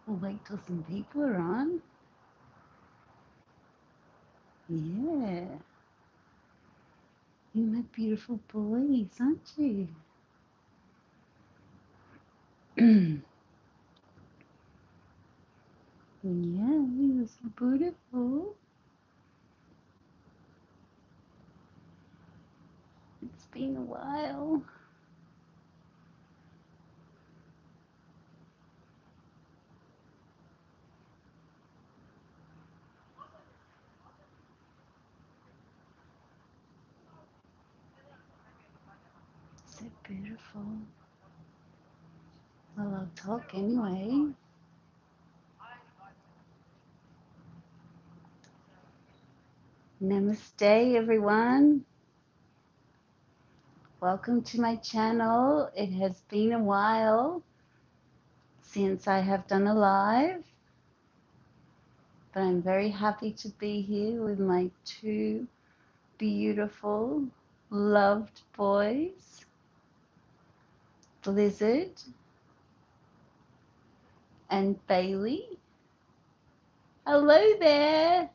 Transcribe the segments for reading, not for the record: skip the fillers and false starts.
We'll wait till some people are on. Yeah. You're my beautiful boys, aren't you? Yeah, you're so beautiful. It's been a while. So beautiful. Well, I'll talk anyway. Namaste, everyone. Welcome to my channel. It has been a while since I have done a live, but I'm very happy to be here with my two beautiful, loved boys, Blizzard and Bailey. Hello there.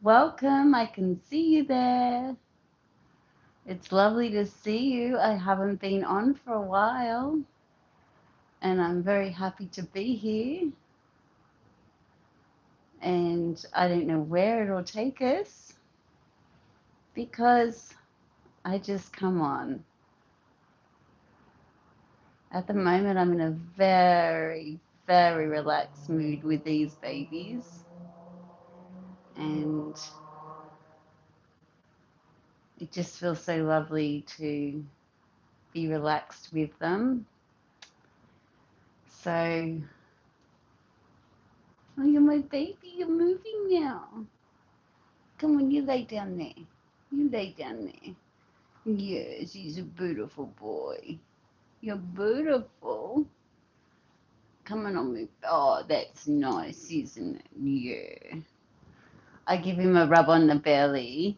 Welcome. I can see you there. It's lovely to see you. I haven't been on for a while, and I'm very happy to be here. And I don't know where it'll take us because I just come on. At the moment, I'm in a very, very relaxed mood with these babies. And it just feels so lovely to be relaxed with them. So, oh, you're my baby, you're moving now. Come on, you lay down there. You lay down there. Yes, he's a beautiful boy. You're beautiful. Come on, I'll move. Oh, that's nice, isn't it? Yeah. I give him a rub on the belly.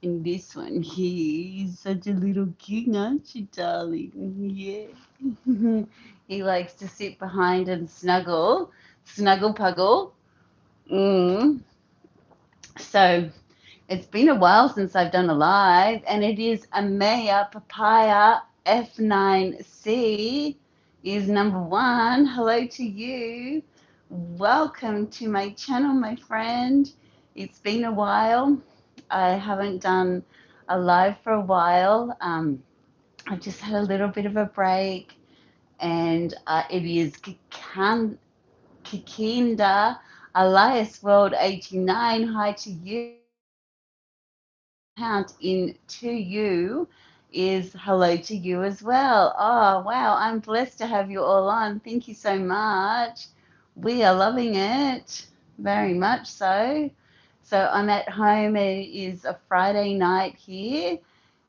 And this one here is such a little king, aren't you, darling? Yeah. He likes to sit behind and snuggle, snuggle puggle. Mm. So it's been a while since I've done a live, and it is a Maya Papaya F9C is number one. Hello to you. Welcome to my channel, my friend. It's been a while. I haven't done a live for a while. I've just had a little bit of a break, and it is Kikinda Elias World 89. Hi to you. Count in to you is hello to you as well. Oh, wow. I'm blessed to have you all on. Thank you so much. We are loving it very much so. So I'm at home. It is a Friday night here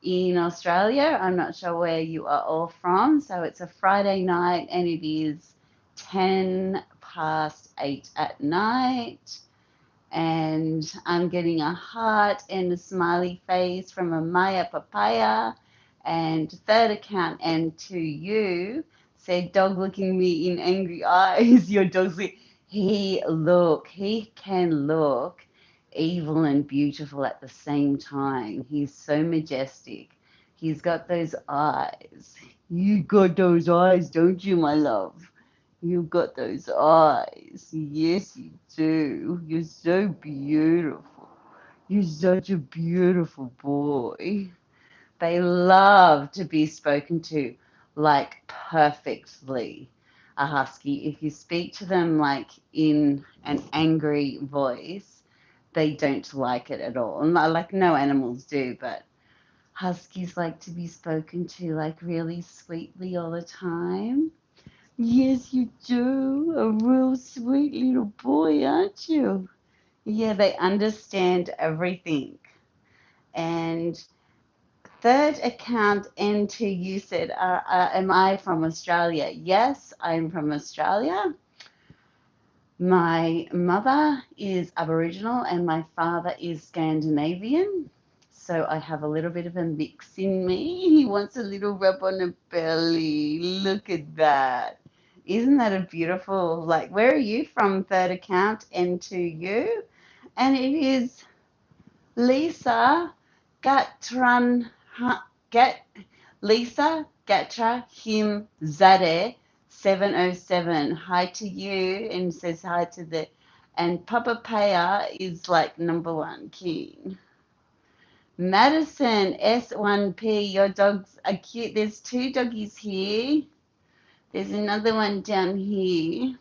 in Australia. I'm not sure where you are all from. So it's a Friday night and it is 10 past 8 at night, and I'm getting a heart and a smiley face from a Maya Papaya. And third account, and to you, said dog looking me in angry eyes. Your dog's like, he can look evil and beautiful at the same time. He's so majestic. He's got those eyes. You got those eyes, don't you, my love? You've got those eyes. Yes, you do. You're so beautiful. You're such a beautiful boy. They love to be spoken to like perfectly. A husky, if you speak to them like in an angry voice, they don't like it at all. Like no animals do, but huskies like to be spoken to like really sweetly all the time. Yes, you do. A real sweet little boy, aren't you? Yeah, they understand everything. And third account into you said, am I from Australia? Yes, I'm from Australia. My mother is Aboriginal and my father is Scandinavian. So I have a little bit of a mix in me. He wants a little rub on the belly. Look at that. Isn't that a beautiful, like, where are you from? Third account, N2U. And it is Lisa Gatran, Gat, Lisa Gatra Him Zade 707. Hi to you, and says hi to the, and Papa Paya is like number one king. Madison S1P, your dogs are cute. There's two doggies here. There's another one down here.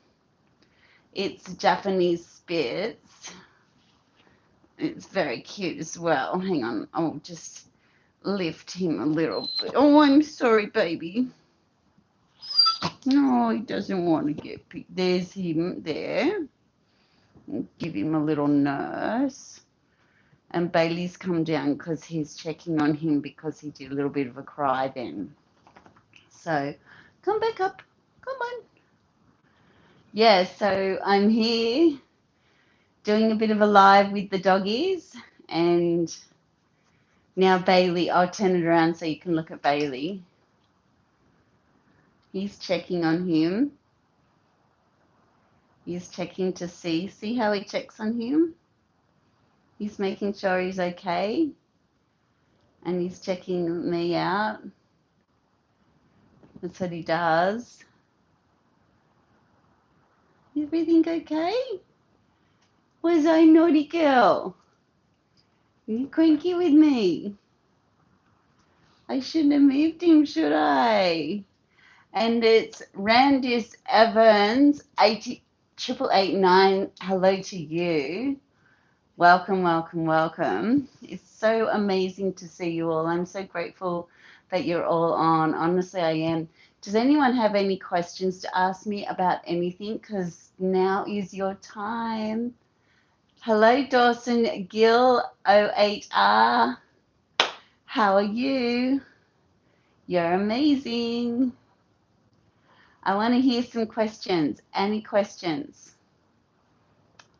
It's Japanese Spitz. It's very cute as well. Hang on, I'll just lift him a little bit. Oh, I'm sorry, baby. No, he doesn't want to get picked. There's him there. Give him a little nurse. And Bailey's come down because he's checking on him because he did a little bit of a cry then. So come back up. Come on. Yeah, so I'm here doing a bit of a live with the doggies. And now Bailey, I'll turn it around so you can look at Bailey. He's checking on him. He's checking to see how he checks on him? He's making sure he's okay. And he's checking me out. That's what he does. Everything okay? Was I naughty girl? Are you cranky with me? I shouldn't have moved him, should I? And it's Randis Evans, 88889. Hello to you. Welcome, welcome, welcome. It's so amazing to see you all. I'm so grateful that you're all on. Honestly, I am. Does anyone have any questions to ask me about anything? Because now is your time. Hello, Dawson Gill, 08R. How are you? You're amazing. I want to hear some questions. Any questions?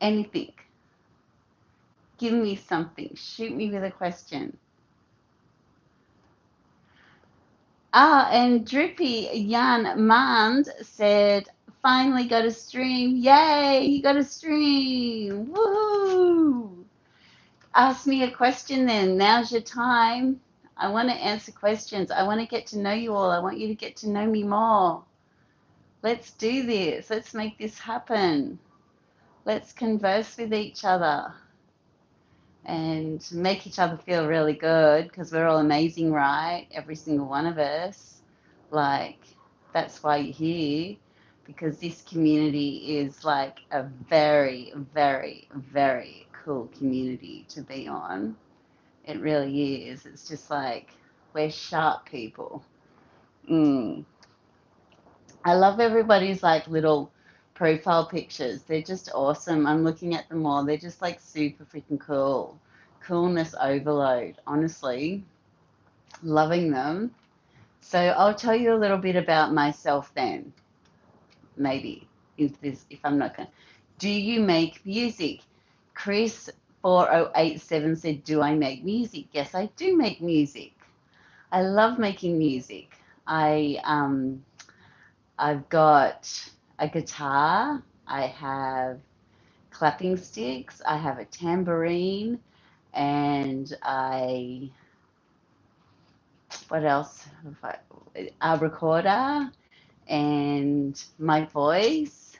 Anything? Give me something. Shoot me with a question. And Drippy Jan Mand said, finally got a stream. Yay, you got a stream. Woohoo. Ask me a question then. Now's your time. I want to answer questions. I want to get to know you all. I want you to get to know me more. Let's do this. Let's make this happen. Let's converse with each other and make each other feel really good because we're all amazing, right? Every single one of us. Like, that's why you're here, because this community is like a very, very, very cool community to be on. It really is. It's just like, we're sharp people. I love everybody's like little profile pictures. They're just awesome. I'm looking at them all. They're just like super freaking cool. Coolness overload, honestly. Loving them. So I'll tell you a little bit about myself then. Maybe if I'm not going. Do you make music? Chris 4087 said, do I make music? Yes, I do make music. I love making music. I've got a guitar, I have clapping sticks, I have a tambourine, and what else have I, a recorder, and my voice.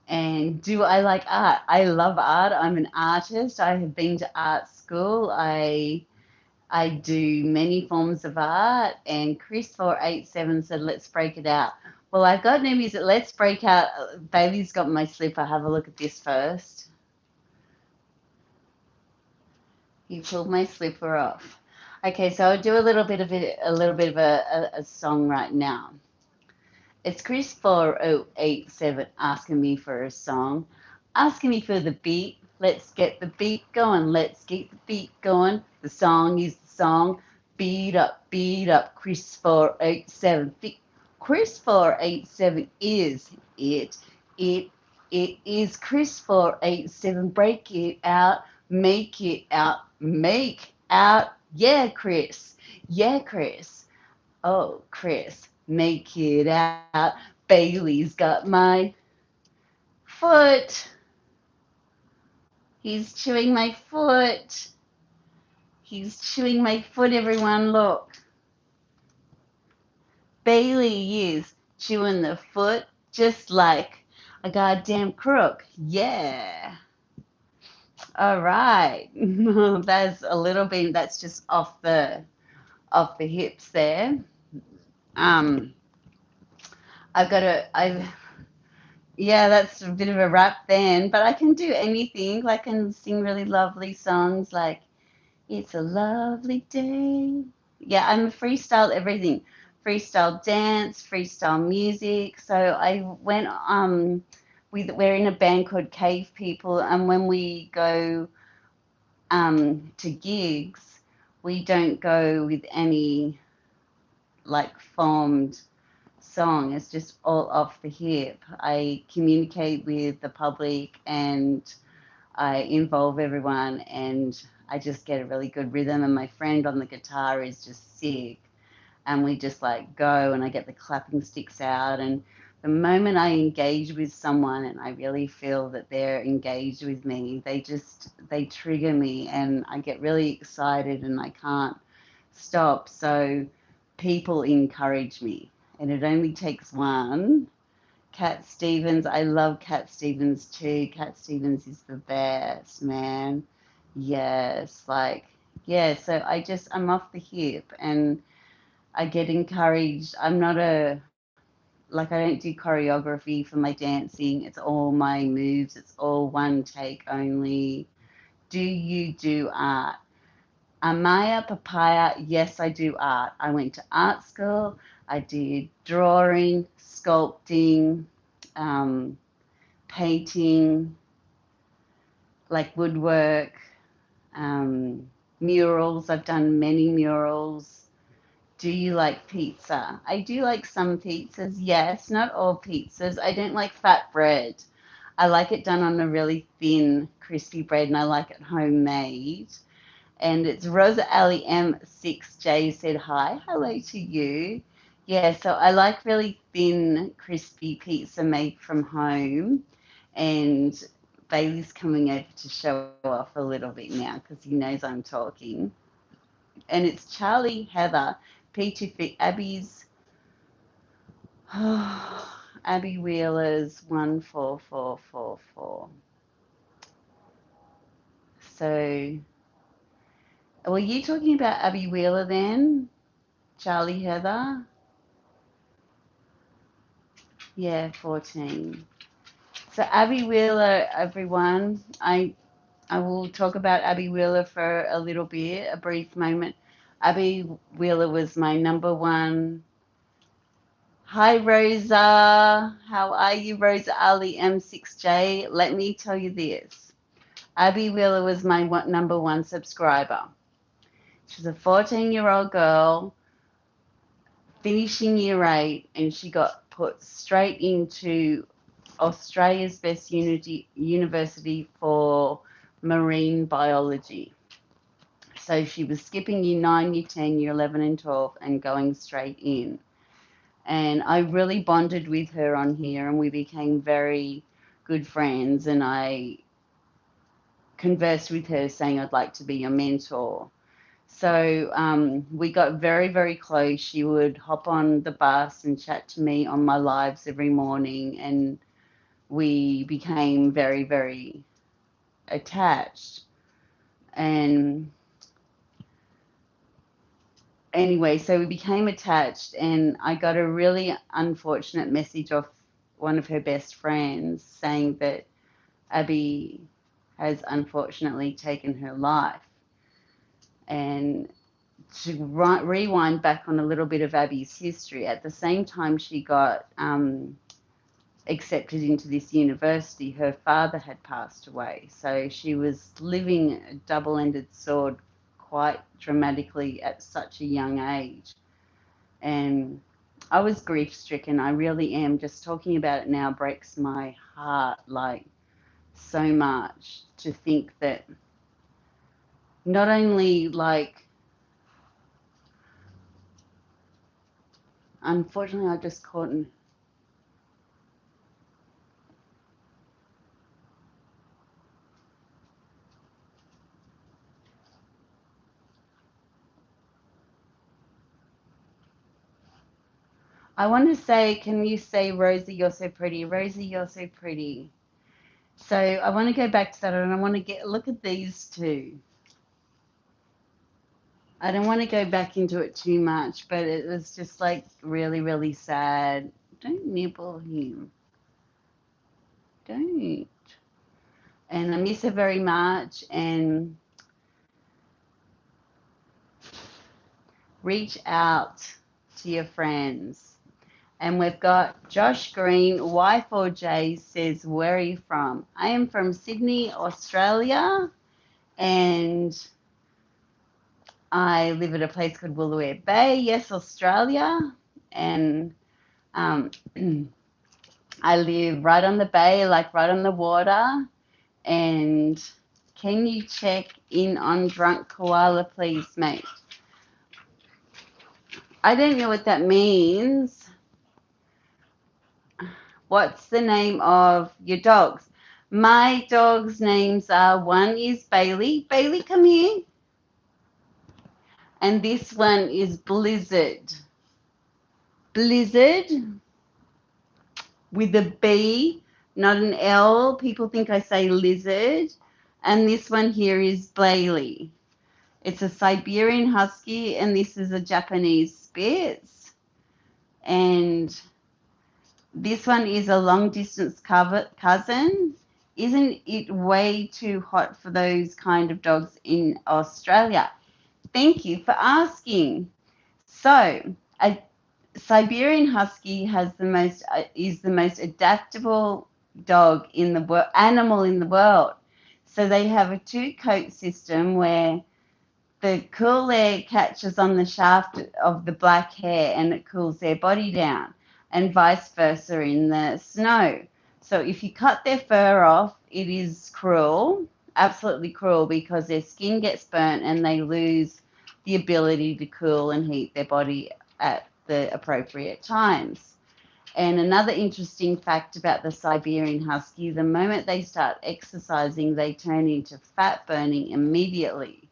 And do I like art? I love art. I'm an artist. I have been to art school. I do many forms of art, and Chris487 said, let's break it out. Well, I've got no music. Let's break out. Bailey's got my slipper. Have a look at this first. He pulled my slipper off. Okay, so I'll do a little bit of a song right now. It's Chris4087 asking me for a song, asking me for the beat. Let's get the beat going. Let's get the beat going. The song is the song. Beat up, Chris487. Chris487 is it. It is Chris487. Break it out. Make it out. Make out. Yeah, Chris. Yeah, Chris. Oh, Chris, make it out, Bailey's got my foot. He's chewing my foot. He's chewing my foot, everyone. Look. Bailey is chewing the foot just like a goddamn crook. Yeah. All right. That's a little bit, that's just off the hips there. Um, I've yeah, that's a bit of a rap then, but I can do anything. I can sing really lovely songs like It's a Lovely Day. Yeah, I'm a freestyle everything. Freestyle dance, freestyle music. So I went we're in a band called Cave People, and when we go to gigs, we don't go with any like formed song. It's just all off the hip. I communicate with the public and I involve everyone and I just get a really good rhythm. And my friend on the guitar is just sick. And we just like go and I get the clapping sticks out. And the moment I engage with someone and I really feel that they're engaged with me, they trigger me and I get really excited and I can't stop. So people encourage me. And it only takes one. Cat Stevens, I love Cat Stevens too. Cat Stevens is the best, man. Yes, yeah, so I'm off the hip and I get encouraged. I'm not I don't do choreography for my dancing. It's all my moves, it's all one take only. Do you do art? Amaya Papaya, yes, I do art. I went to art school. I did drawing, sculpting, um, painting, like woodwork, murals. I've done many murals. Do you like pizza? I do like some pizzas, yes, not all pizzas. I don't like fat bread. I like it done on a really thin, crispy bread, and I like it homemade. And it's Rosa Ali M6J said hi. Hello to you. Yeah, so I like really thin, crispy pizza made from home. And Bailey's coming over to show off a little bit now because he knows I'm talking. And it's Charlie, Heather, P2 Abby's, Abby Wheeler's 14444. So, were you talking about Abby Wheeler then? Charlie, Heather? Yeah, 14. So Abby Wheeler, everyone, I will talk about Abby Wheeler for a little bit, a brief moment. Abby Wheeler was my number one. Hi, Rosa. How are you, Rosa Ali M6J? Let me tell you this. Abby Wheeler was my number one subscriber. She's a 14-year-old girl finishing year 8, and she got put straight into Australia's best university for marine biology. So she was skipping year 9, year 10, year 11 and 12 and going straight in. And I really bonded with her on here and we became very good friends. And I conversed with her saying I'd like to be your mentor. So we got very, very close. She would hop on the bus and chat to me on my lives every morning. And we became very, very attached. And anyway, so we became attached, and I got a really unfortunate message off one of her best friends saying that Abby has unfortunately taken her life. And to rewind back on a little bit of Abby's history, at the same time she got accepted into this university, her father had passed away. So she was living a double-ended sword quite dramatically at such a young age. And I was grief stricken. I really am. Just talking about it now breaks my heart like so much to think that not only like, unfortunately, I just caught I want to say, can you say, Rosie, you're so pretty? Rosie, you're so pretty. So I want to go back to that, and I want to look at these two. I don't want to go back into it too much, but it was just like really, really sad. Don't nibble him. Don't. And I miss her very much. And reach out to your friends. And we've got Josh Green, Y4J says, where are you from? I am from Sydney, Australia, and I live at a place called Woolooware Bay, yes, Australia. And I live right on the bay, like right on the water. And can you check in on Drunk Koala, please, mate? I don't know what that means. What's the name of your dogs? My dogs' names are, one is Bailey. Bailey, come here. And this one is Blizzard. Blizzard with a B, not an L. People think I say lizard. And this one here is Bailey. It's a Siberian Husky, and this is a Japanese Spitz. And this one is a long distance cousin. Isn't it way too hot for those kind of dogs in Australia? Thank you for asking. So, a Siberian Husky is the most adaptable dog in the world, animal in the world. So they have a two-coat system where the cool air catches on the shaft of the black hair and it cools their body down, and vice versa in the snow. So if you cut their fur off, it is cruel, absolutely cruel, because their skin gets burnt and they lose the ability to cool and heat their body at the appropriate times. And another interesting fact about the Siberian Husky, the moment they start exercising, they turn into fat burning immediately.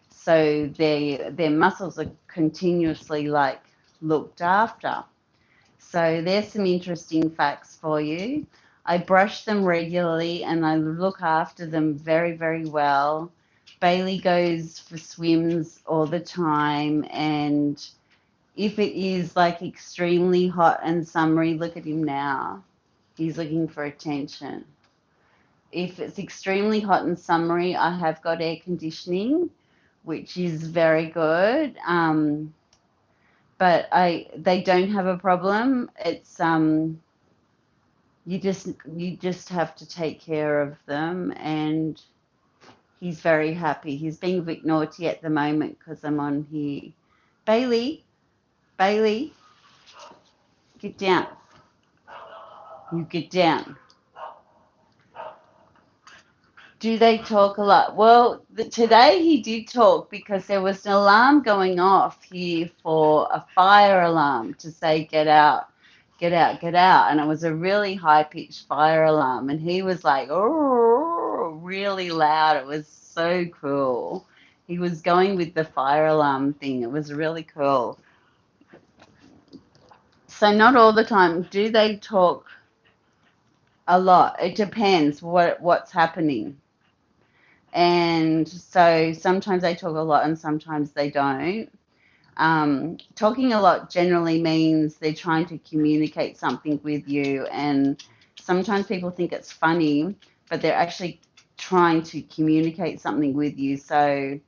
So their muscles are continuously like looked after. So there's some interesting facts for you. I brush them regularly and I look after them very, very well. Bailey goes for swims all the time, and if it is like extremely hot and summery, look at him now. He's looking for attention. If it's extremely hot and summery, I have got air conditioning, which is very good. But they don't have a problem. It's you just have to take care of them, and he's very happy. He's being a bit naughty at the moment because I'm on here. Bailey, Bailey, get down. You get down. Do they talk a lot? Well, today he did talk because there was an alarm going off here for a fire alarm to say, get out, get out, get out. And it was a really high pitched fire alarm. And he was like, oh, really loud. It was so cool. He was going with the fire alarm thing. It was really cool. So, not all the time. Do they talk a lot? It depends what's happening. And so sometimes they talk a lot and sometimes they don't. Talking a lot generally means they're trying to communicate something with you, and sometimes people think it's funny, but they're actually trying to communicate something with you. So,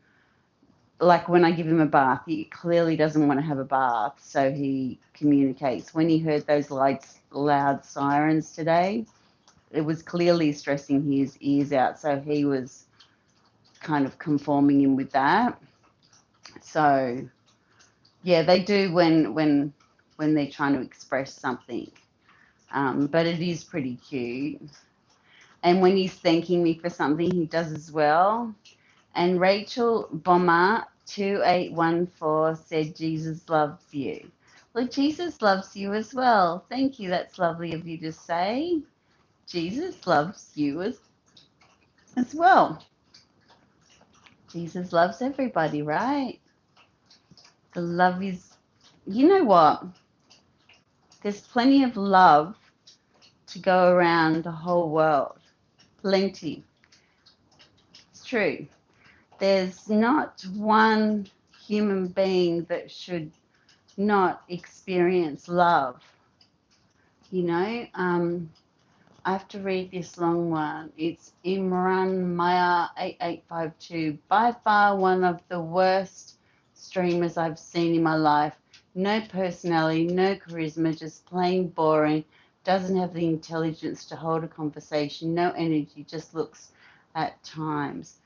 like when I give him a bath, he clearly doesn't want to have a bath, so he communicates. When he heard those loud sirens today, it was clearly stressing his ears out, so he was kind of conforming in with that. So yeah, they do when they're trying to express something. But it is pretty cute. And when he's thanking me for something, he does as well. And Rachel Bomber 2814 said, Jesus loves you. Well, Jesus loves you as well. Thank you. That's lovely of you to say. Jesus loves you as well. Jesus loves everybody, right? The love is, you know what? There's plenty of love to go around the whole world. Plenty. It's true. There's not one human being that should not experience love. You know, I have to read this long one. It's Imran Maya 8852. By far one of the worst streamers I've seen in my life. No personality, no charisma, just plain boring. Doesn't have the intelligence to hold a conversation, no energy, just looks at times.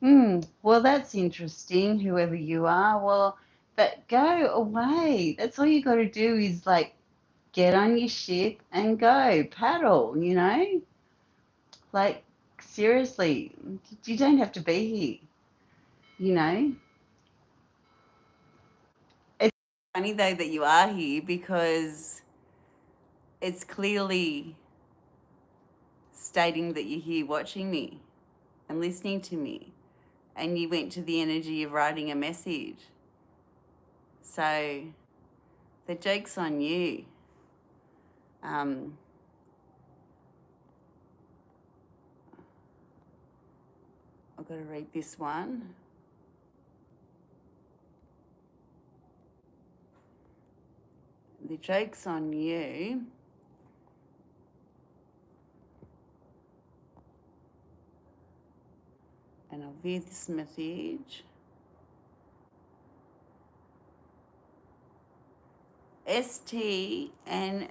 Well, that's interesting, whoever you are. Well, but go away. That's all you got to do is like get on your ship and go paddle, you know? Like, seriously, you don't have to be here, you know? It's funny though that you are here because it's clearly stating that you're here watching me and listening to me, and you went to the energy of writing a message. So the joke's on you. Um, I've got to read this one. The joke's on you. And I'll view this message. ST and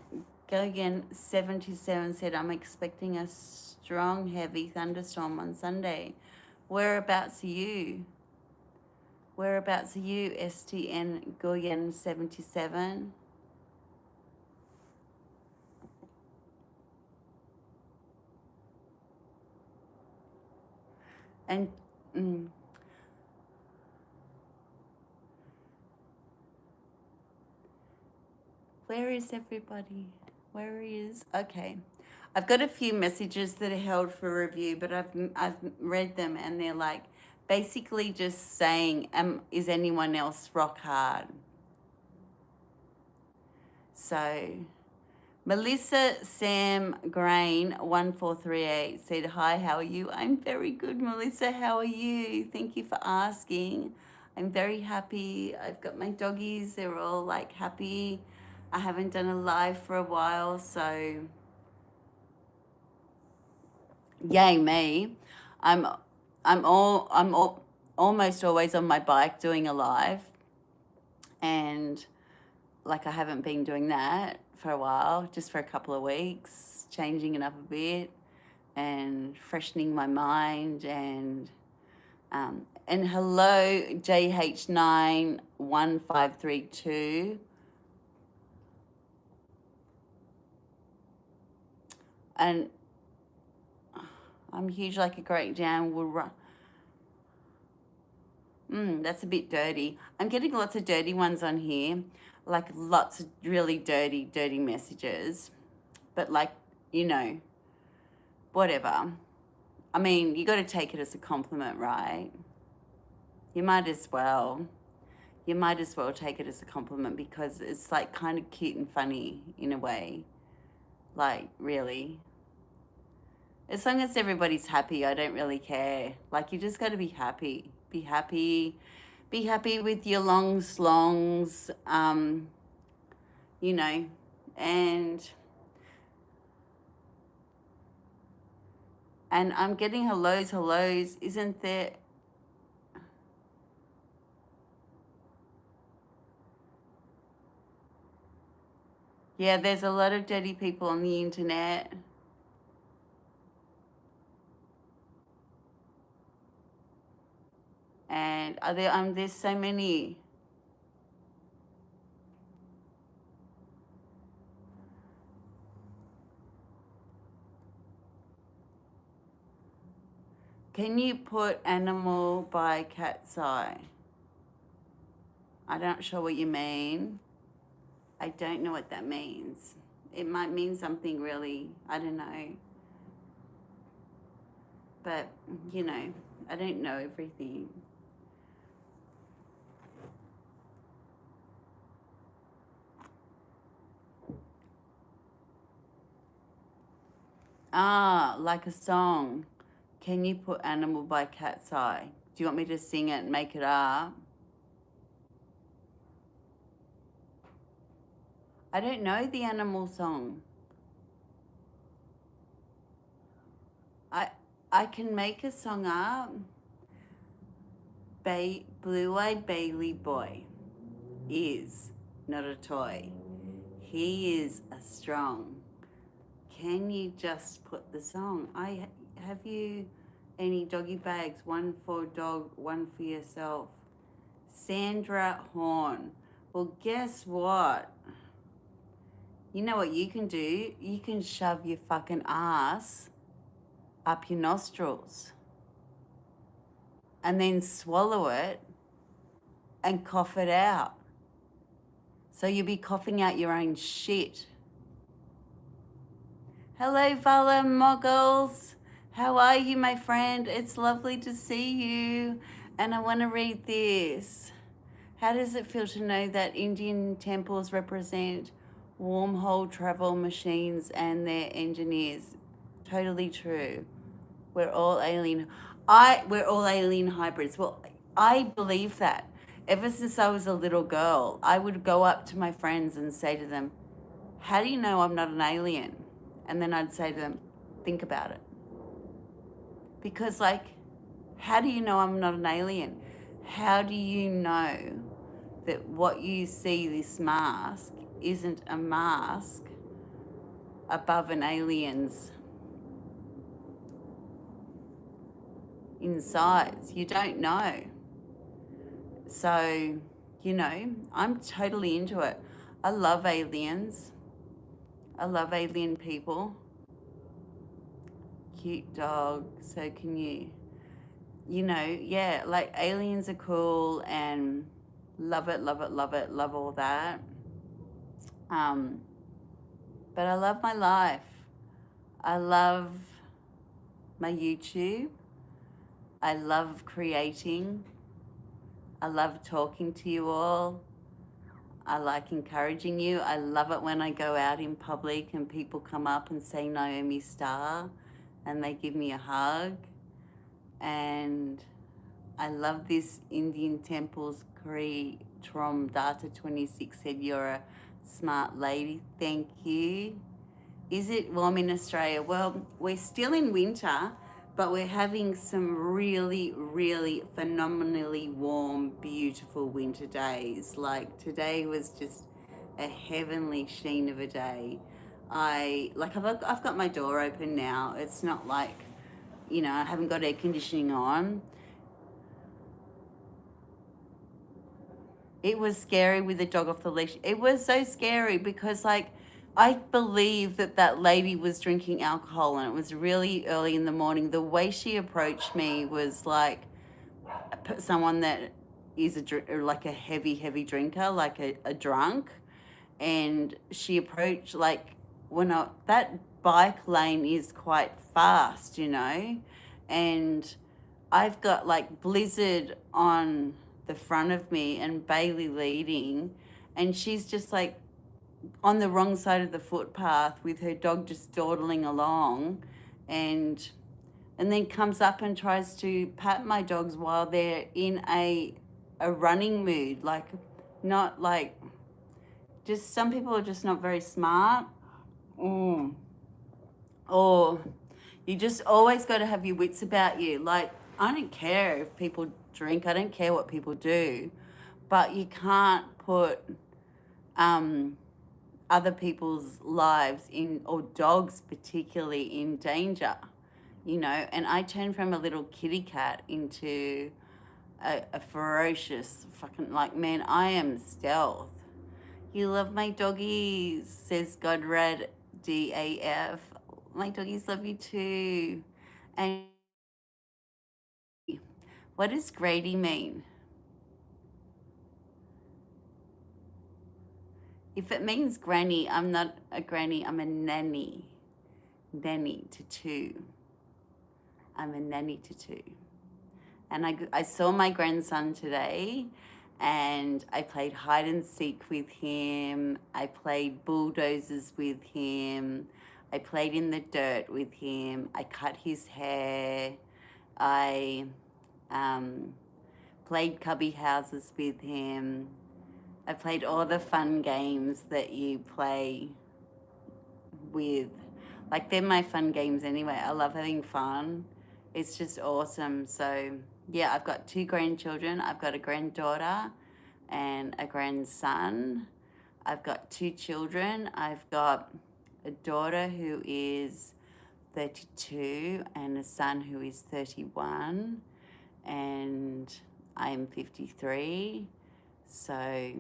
Gilligan 77 said, I'm expecting a strong, heavy thunderstorm on Sunday. Whereabouts are you? Whereabouts are you, STN Gilligan 77? And where is everybody? Where is? Okay. I've got a few messages that are held for review, but I've read them and they're like basically just saying, is anyone else rock hard? So Melissa Sam Grain 1438 said, hi, how are you? I'm very good, Melissa. How are you? Thank you for asking. I'm very happy. I've got my doggies. They're all like happy. I haven't done a live for a while, so yay me. I'm almost always on my bike doing a live, and like I haven't been doing that for a while, just for a couple of weeks, changing it up a bit and freshening my mind. And hello JH91532. And I'm huge like a great jam will run. That's a bit dirty. I'm getting lots of dirty ones on here, like lots of really dirty messages. But like, you know, whatever. I mean, you got to take it as a compliment, right? You might as well. You might as well take it as a compliment because it's like kind of cute and funny in a way. Like, really. As long as everybody's happy, I don't really care. Like, you just got to be happy. Be happy. Be happy with your long slongs, you know, and I'm getting hellos. Isn't there? Yeah, there's a lot of dirty people on the internet. And are there, there's so many. Can you put animal by cat's eye? I'm not sure what you mean. I don't know what that means. It might mean something really, I don't know. But, you know, I don't know everything. Ah, like a song. Can you put Animal by Cat's Eye? Do you want me to sing it and make it up? I don't know the animal song. I I can make a song up. Blue-eyed Bailey boy is not a toy. He is a strong. Can you just put the song? I have you any doggy bags? One for dog, one for yourself. Sandra Horn. Well, guess what? You know what you can do? You can shove your fucking ass up your nostrils and then swallow it and cough it out. So you'll be coughing out your own shit. Hello, fellow muggles. How are you, my friend? It's lovely to see you. And I want to read this. How does it feel to know that Indian temples represent wormhole travel machines and their engineers? Totally true. We're all alien. We're all alien hybrids. Well, I believe that. Ever since I was a little girl, I would go up to my friends and say to them, "How do you know I'm not an alien?" And then I'd say to them, "Think about it." Because, like, how do you know I'm not an alien? How do you know that what you see, this mask, isn't a mask above an alien's insides? You don't know. So, you know, I'm totally into it. I love aliens. I love alien people. Cute dog. So can you. You know, yeah, like aliens are cool and love it, love it, love it, love all that. Um, but I love my life. I love my YouTube. I love creating. I love talking to you all. I like encouraging you. I love it when I go out in public and people come up and say Naomi Star and they give me a hug. And I love this Indian temples Kri Trom Data 26 said you're a smart lady. Thank you. Is it warm in Australia? Well, we're still in winter, but we're having some really, really phenomenally warm, beautiful winter days. Like today was just a heavenly sheen of a day. I've got my door open now. It's not like, you know, I haven't got air conditioning on. It was scary with the dog off the leash. It was so scary because, like, I believe that that lady was drinking alcohol and it was really early in the morning. The way she approached me was like someone that is like a heavy, heavy drinker, like a drunk. And she approached, like, that bike lane is quite fast, you know, and I've got like Blizzard on the front of me and Bailey leading, and she's just like on the wrong side of the footpath with her dog just dawdling along, and then comes up and tries to pat my dogs while they're in a running mood, like not like just some people are just not very smart. Mm. Or you just always got to have your wits about you. Like, I don't care if people drink, I don't care what people do, but you can't put other people's lives in, or dogs particularly, in danger, you know. And I turned from a little kitty cat into a ferocious fucking, like, man, I am stealth. You love my doggies, says Godrad DAF. My doggies love you too. And what does Grady mean? If it means granny, I'm not a granny, I'm a nanny. Nanny to two. I'm a nanny to two. And I saw my grandson today and I played hide and seek with him. I played bulldozers with him. I played in the dirt with him. I cut his hair. I um, played cubby houses with him. I played all the fun games that you play with. Like, they're my fun games anyway. I love having fun. It's just awesome. So, yeah, I've got 2 grandchildren. I've got a granddaughter and a grandson. I've got 2 children. I've got a daughter who is 32 and a son who is 31. And I am 53. So,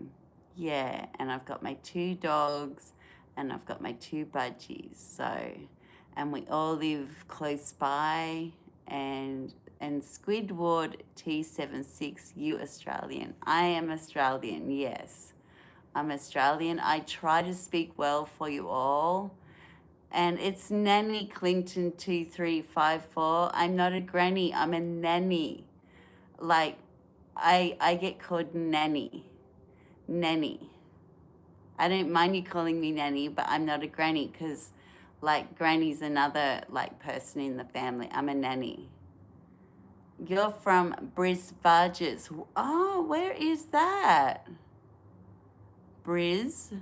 yeah, and I've got my 2 dogs and I've got my 2 budgies. So, and we all live close by. And Squidward T76, you Australian. I am Australian, yes. I'm Australian. I try to speak well for you all. And it's Nanny Clinton 2354. I'm not a granny, I'm a nanny. Like, I get called nanny. Nanny. I don't mind you calling me nanny, but I'm not a granny because, like, granny's another, like, person in the family. I'm a nanny. You're from Brisbane. Oh, where is that? Brisbane.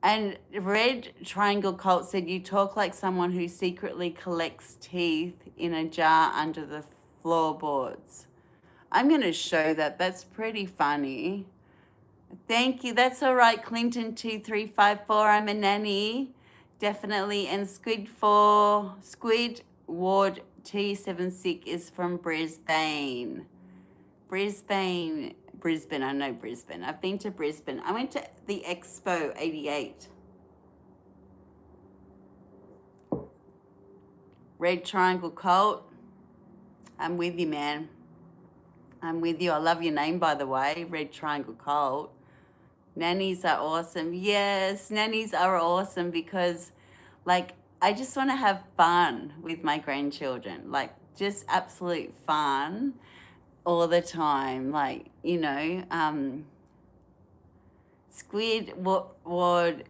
And Red Triangle Cult said, you talk like someone who secretly collects teeth in a jar under the floorboards. I'm going to show that. That's pretty funny. Thank you. That's all right, Clinton2354. I'm a nanny. Definitely. And Squid Ward T76 is from Brisbane. Brisbane. I know Brisbane. I've been to Brisbane. I went to the Expo 88. Red Triangle Cult. I'm with you, man. I'm with you. I love your name, by the way, Red Triangle Cult. Nannies are awesome. Yes, nannies are awesome because, like, I just want to have fun with my grandchildren. Like, just absolute fun all the time. Like, Squidward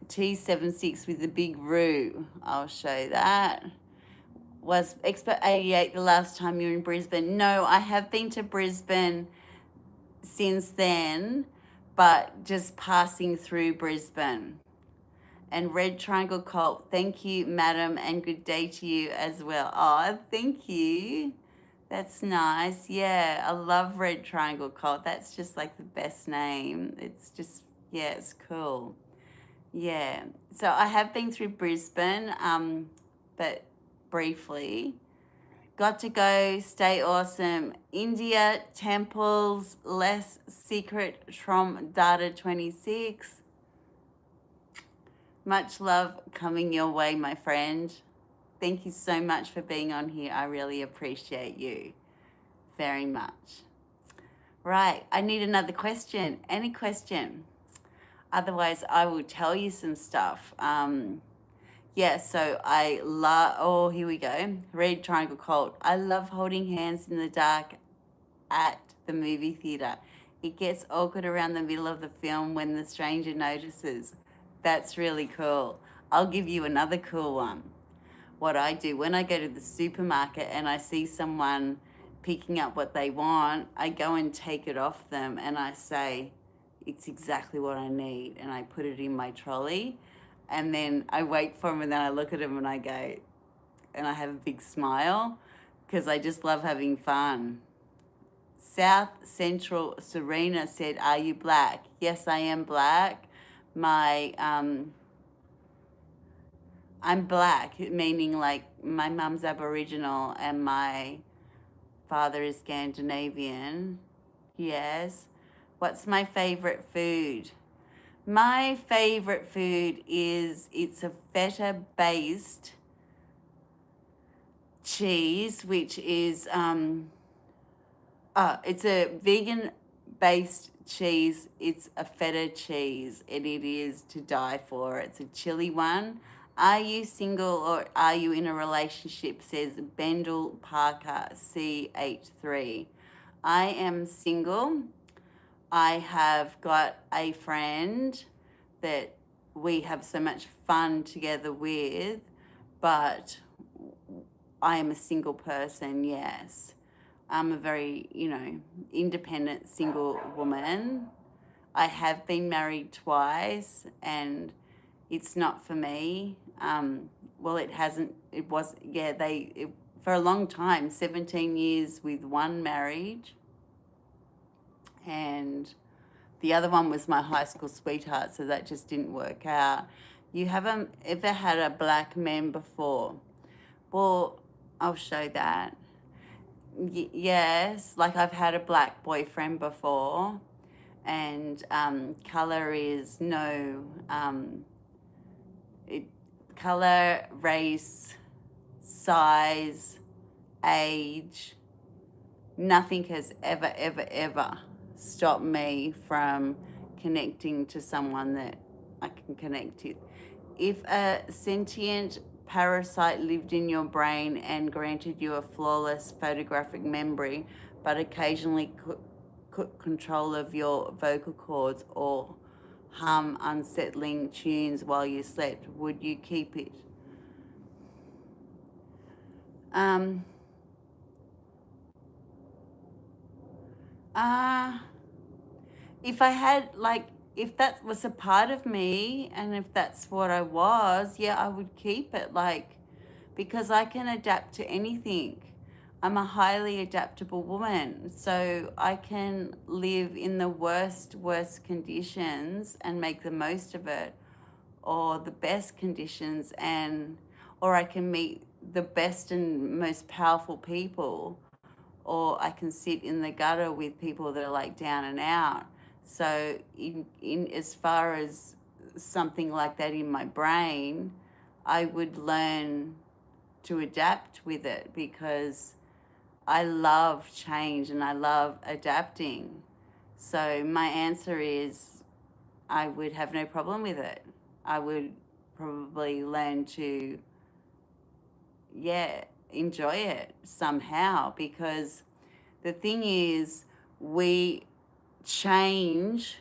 T76 with the big roo. I'll show that. Was Expo 88 the last time you were in Brisbane? No, I have been to Brisbane since then, but just passing through Brisbane. And Red Triangle Cult, thank you, madam, and good day to you as well. Oh, thank you. That's nice. Yeah, I love Red Triangle Cult. That's just like the best name. It's just, yeah, it's cool. Yeah. So I have been through Brisbane, but briefly. Got to go, stay awesome. India, temples, less secret from Data 26. Much love coming your way, my friend. Thank you so much for being on here. I really appreciate you very much. Right, I need another question. Any question? Otherwise, I will tell you some stuff. Yeah, so I love, oh, here we go. Red Triangle Cult. I love holding hands in the dark at the movie theater. It gets awkward around the middle of the film when the stranger notices. That's really cool. I'll give you another cool one. What I do when I go to the supermarket and I see someone picking up what they want, I go and take it off them and I say, it's exactly what I need. And I put it in my trolley and then I wait for them and then I look at them and I go, and I have a big smile because I just love having fun. South Central Serena said, are you black? Yes, I am black. I'm black, meaning like my mum's Aboriginal and my father is Scandinavian. Yes. What's my favorite food? My favorite food it's a feta-based cheese, which is it's a vegan-based cheese. It's a feta cheese, and it is to die for. It's a chili one. Are you single or are you in a relationship? Says Bendel Parker CH3. I am single. I have got a friend that we have so much fun together with, but I am a single person, yes. I'm a very, independent single woman. I have been married twice and it's not for me. Well, it hasn't, it was, yeah, for a long time, 17 years with one marriage, and the other one was my high school sweetheart, so that just didn't work out. You haven't ever had a black man before? Well, I'll show that. Yes, like I've had a black boyfriend before, and color is no, it, color, race, size, age, nothing has ever, ever, ever stopped me from connecting to someone that I can connect to. If a sentient parasite lived in your brain and granted you a flawless photographic memory, but occasionally took control of your vocal cords or hum unsettling tunes while you slept, would you keep it? Um, uh, if I had, like, if that was a part of me and if that's what I was, yeah, I would keep it, like, because I can adapt to anything. I'm a highly adaptable woman, so I can live in the worst conditions and make the most of it, or the best conditions, and or I can meet the best and most powerful people, or I can sit in the gutter with people that are like down and out. So in as far as something like that in my brain, I would learn to adapt with it because I love change and I love adapting. So my answer is I would have no problem with it. I would probably learn to, yeah, enjoy it somehow, because the thing is, we change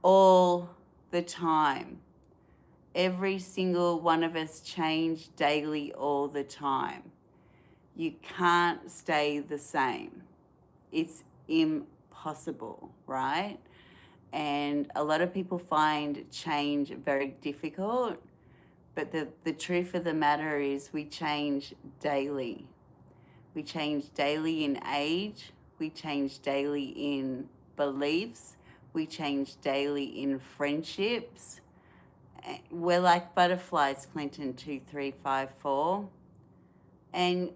all the time. Every single one of us change daily all the time. You can't stay the same. It's impossible, right? And a lot of people find change very difficult, but the truth of the matter is we change daily. We change daily in age, we change daily in beliefs, we change daily in friendships. We're like butterflies, Clinton 2354. And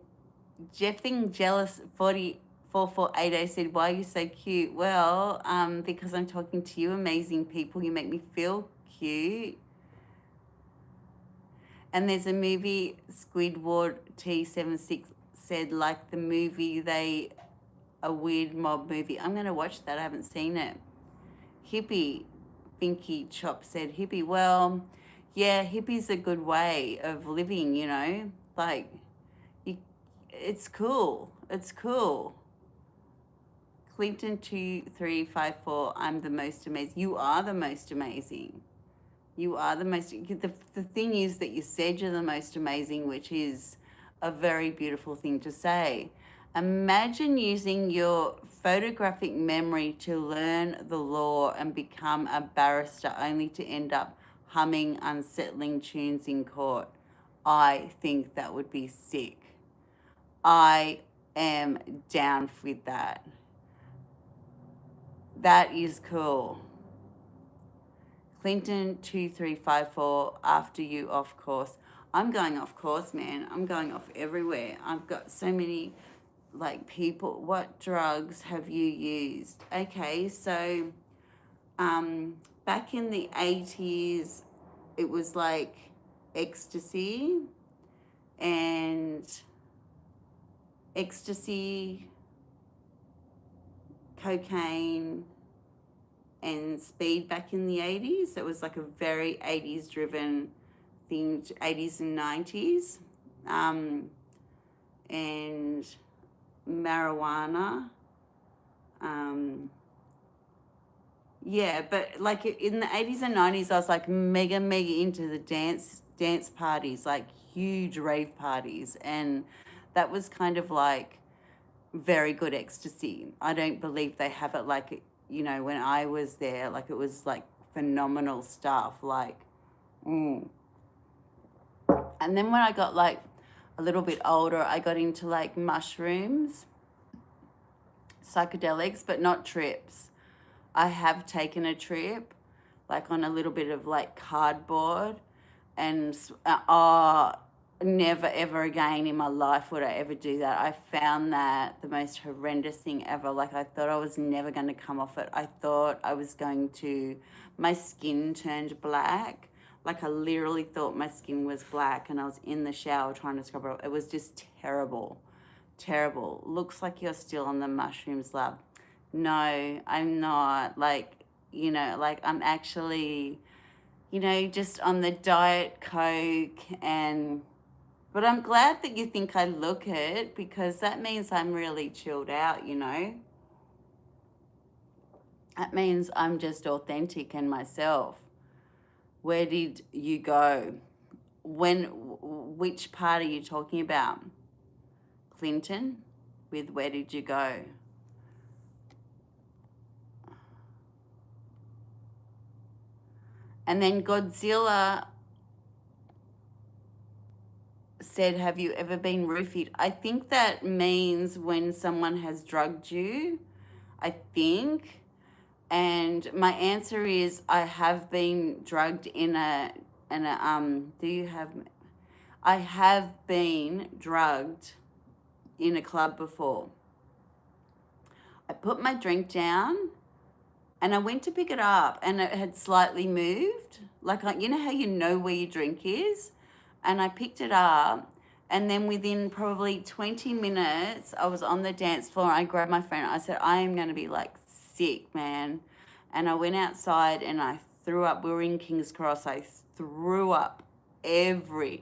Jeffing Jealous 44480 said, "Why are you so cute?" Well, because I'm talking to you amazing people. You make me feel cute. And there's a movie, Squidward T76 said, like the movie, a weird mob movie. I'm going to watch that. I haven't seen it. Hippie, Binky Chop said, hippie. Well, yeah, hippie's a good way of living, Like, you, it's cool. It's cool. Clinton 2354, I'm the most amazing. You are the most amazing. You are the most, the thing is that you said you're the most amazing, which is a very beautiful thing to say. Imagine using your photographic memory to learn the law and become a barrister only to end up humming unsettling tunes in court. I think that would be sick. I am down with that. That is cool. Clinton 2354, after you off course. I'm going off course, man. I'm going off everywhere. I've got so many like people. What drugs have you used? Okay, so back in the 80s, it was like ecstasy and cocaine, and speed back in the 80s. It was like a very 80s driven thing, 80s and 90s, and marijuana. Um, yeah, but like in the 80s and 90s, I was like mega, mega into the dance parties, like huge rave parties. And that was kind of like very good ecstasy. I don't believe they have it like, when I was there, like it was like phenomenal stuff. Like, mm. And then when I got like a little bit older, I got into like mushrooms, psychedelics, but not trips. I have taken a trip, like on a little bit of like cardboard, and never ever again in my life would I ever do that. I found that the most horrendous thing ever. Like I thought I was never going to come off it. I thought I was going to, my skin turned black. Like I literally thought my skin was black, and I was in the shower trying to scrub it off. It was just terrible, terrible. Looks like you're still on the mushrooms, lab. No, I'm not. Like I'm actually, just on the Diet Coke. But I'm glad that you think I look it, because that means I'm really chilled out. That means I'm just authentic and myself. Where did you go? Which part are you talking about? Clinton? With where did you go? And then Godzilla said, have you ever been roofied? I think that means when someone has drugged you, I think. And my answer is I have been drugged I have been drugged in a club before. I put my drink down and I went to pick it up, and it had slightly moved. Like, you know how you know where your drink is? And I picked it up, and then within probably 20 minutes, I was on the dance floor. I grabbed my friend. I said, I am going to be like sick, man. And I went outside and I threw up. We were in King's Cross. I threw up everywhere.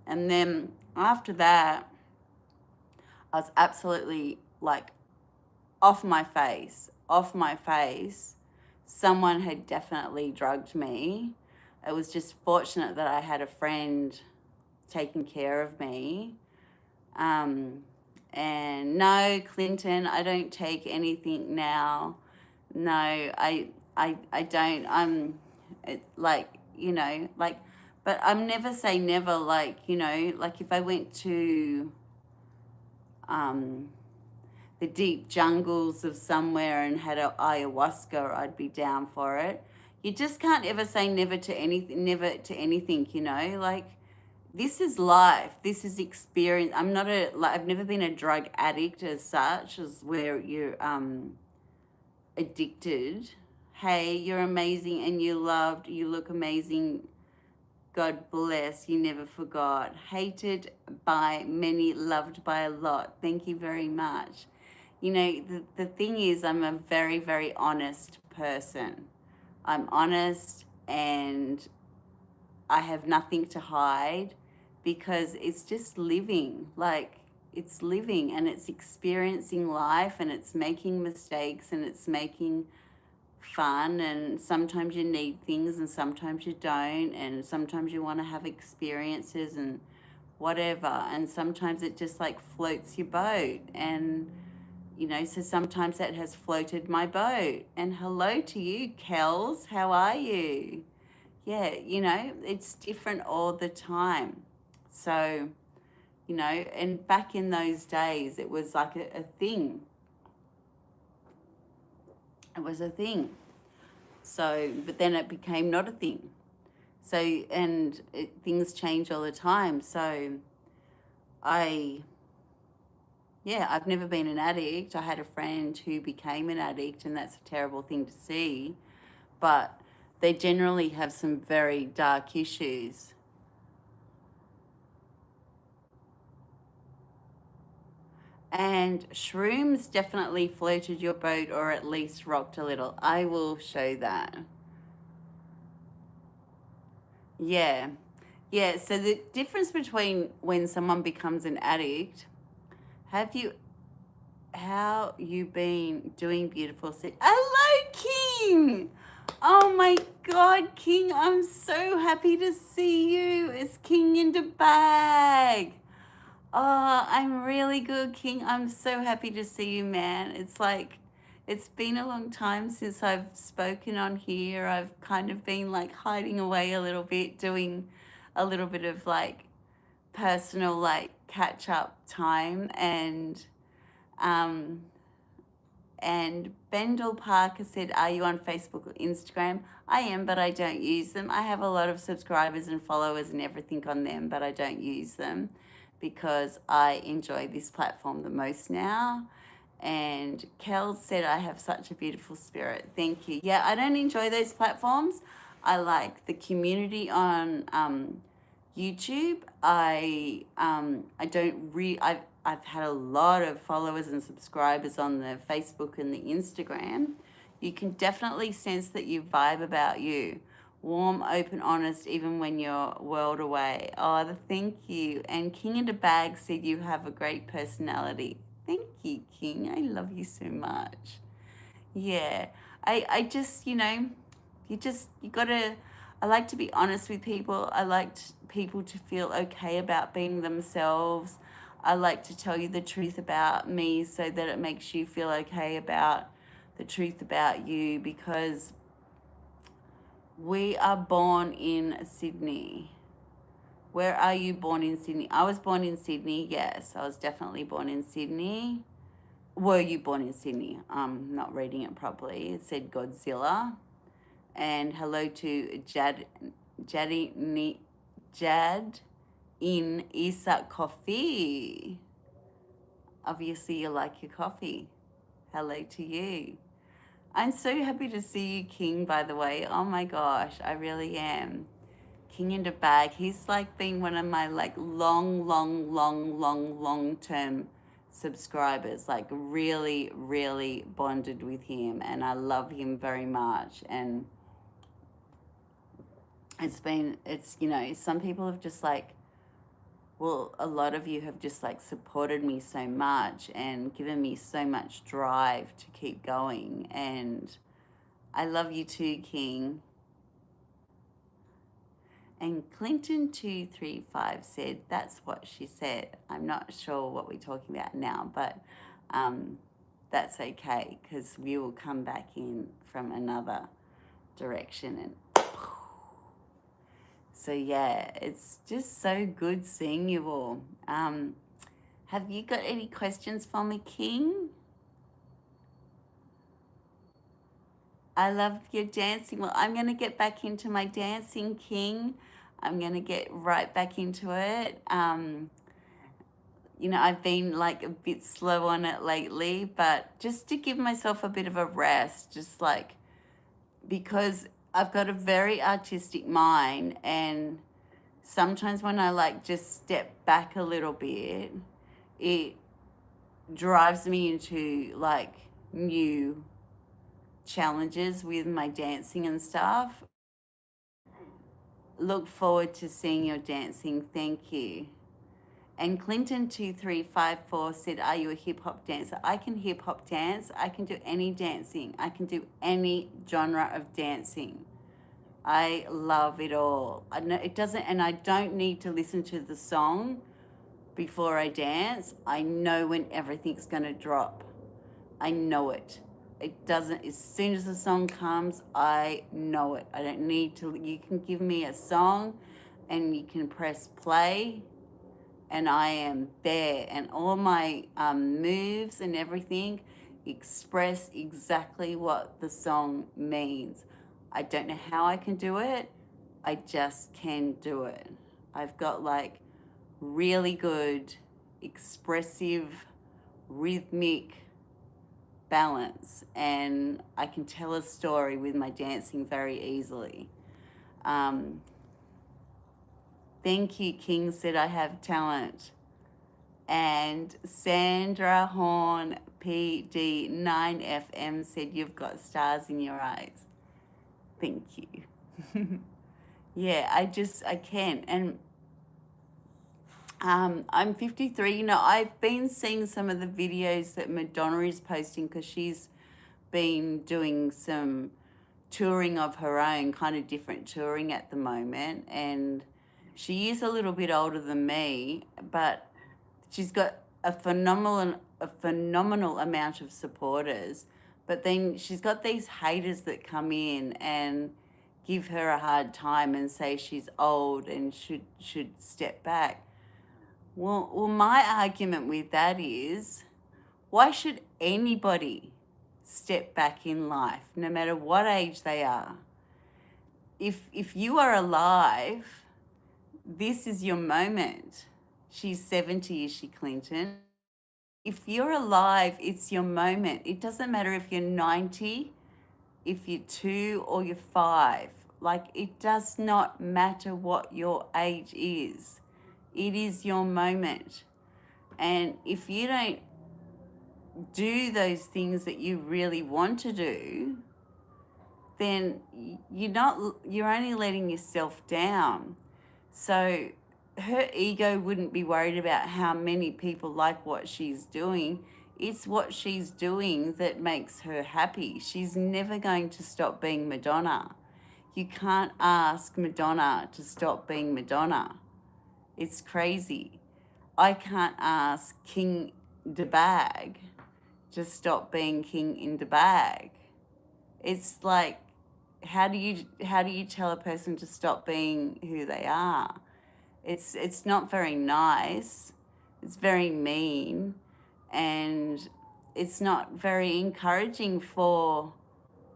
And then after that, I was absolutely like off my face. Someone had definitely drugged me. It was just fortunate that I had a friend taking care of me. And no, Clinton, I don't take anything now. No, I don't. Like, but I'm never say never. Like, like if I went to um, the deep jungles of somewhere and had a ayahuasca, I'd be down for it. You just can't ever say never to anything. Like, this is life. This is experience. I've never been a drug addict as such, as where you're addicted. Hey, you're amazing and you loved. You look amazing. God bless. You never forgot. Hated by many, loved by a lot. Thank you very much. The thing is, I'm a very, very honest person. I'm honest, and I have nothing to hide, because it's just living. Like, it's living, and it's experiencing life, and it's making mistakes, and it's making fun. And sometimes you need things and sometimes you don't, and sometimes you want to have experiences and whatever, and sometimes it just like floats your boat. And so sometimes that has floated my boat. And hello to you, Kels, how are you? Yeah, it's different all the time. So, and back in those days, it was like a thing. It was a thing. So, but then it became not a thing. So, and things change all the time. So, I've never been an addict. I had a friend who became an addict, and that's a terrible thing to see. But they generally have some very dark issues. And shrooms definitely floated your boat, or at least rocked a little. I will show that. Yeah. Yeah. So the difference between when someone becomes an addict, have you how you been doing, beautiful? Said, hello, King. Oh my God, King, I'm so happy to see you. It's King in the bag. Oh, I'm really good, King. I'm so happy to see you, man. It's like, it's been a long time since I've spoken on here. I've kind of been like hiding away a little bit, doing a little bit of like personal like catch up time um and Bendel Parker said, are you on Facebook or Instagram? I am, but I don't use them. I have a lot of subscribers and followers and everything on them, but I don't use them because I enjoy this platform the most now. And Kel said, I have such a beautiful spirit. Thank you. Yeah, I don't enjoy those platforms. I like the community on YouTube. I don't I've had a lot of followers and subscribers on the Facebook and the Instagram. You can definitely sense that you vibe about you. Warm, open, honest, even when you're world away. Oh, thank you. And King in the Bag said you have a great personality. Thank you, King. I love you so much. Yeah. I just, you gotta, I like to be honest with people. I like people to feel okay about being themselves. I like to tell you the truth about me so that it makes you feel okay about the truth about you, because we are born in Sydney. Where are you born in Sydney? I was born in Sydney, yes. I was definitely born in Sydney. Were you born in Sydney? I'm not reading it properly. It said Godzilla. And hello to Jad in Isa Coffee. Obviously, you like your coffee. Hello to you. I'm so happy to see you, King, by the way. Oh my gosh, I really am. King in the Bag. He's like been one of my like long term subscribers. Like really, really bonded with him, and I love him very much. And some people have just like, well, a lot of you have just like supported me so much and given me so much drive to keep going. And I love you too, King. And Clinton235 said, that's what she said. I'm not sure what we're talking about now, but that's okay, because we will come back in from another direction. And so, yeah, it's just so good seeing you all. Have you got any questions for me, King? I love your dancing. Well, I'm going to get back into my dancing, King. I'm going to get right back into it. I've been like a bit slow on it lately, but just to give myself a bit of a rest, just like, because I've got a very artistic mind, and sometimes when I like just step back a little bit, it drives me into like new challenges with my dancing and stuff. Look forward to seeing your dancing. Thank you. And Clinton2354 said, are you a hip hop dancer? I can hip hop dance. I can do any dancing. I can do any genre of dancing. I love it all. I know it doesn't, and I don't need to listen to the song before I dance. I know when everything's going to drop. I know it. It doesn't, as soon as the song comes, I know it. I don't need to, you can give me a song and you can press play and I am there. And all my moves and everything express exactly what the song means. I don't know how I can do it. I just can do it. I've got like really good, expressive, rhythmic balance, and I can tell a story with my dancing very easily. Thank you, King said I have talent. And Sandra Horn PD9FM said you've got stars in your eyes. Thank you. Yeah, I can. And I'm 53. I've been seeing some of the videos that Madonna is posting because she's been doing some touring of her own, kind of different touring at the moment. And she is a little bit older than me, but she's got a phenomenal amount of supporters. But then she's got these haters that come in and give her a hard time and say she's old and should step back. Well, my argument with that is, why should anybody step back in life, no matter what age they are? If you are alive, this is your moment. She's 70, is she, Clinton? If you're alive, it's your moment. It doesn't matter if you're 90, if you're 2, or you're 5. Like, it does not matter what your age is. It is your moment. And if you don't do those things that you really want to do, then you're only letting yourself down. So her ego wouldn't be worried about how many people like what she's doing. It's what she's doing that makes her happy. She's never going to stop being Madonna. You can't ask Madonna to stop being Madonna. It's crazy. I can't ask King the Bag to stop being king in the bag. It's like, how do you tell a person to stop being who they are? It's not very nice. It's very mean, and it's not very encouraging for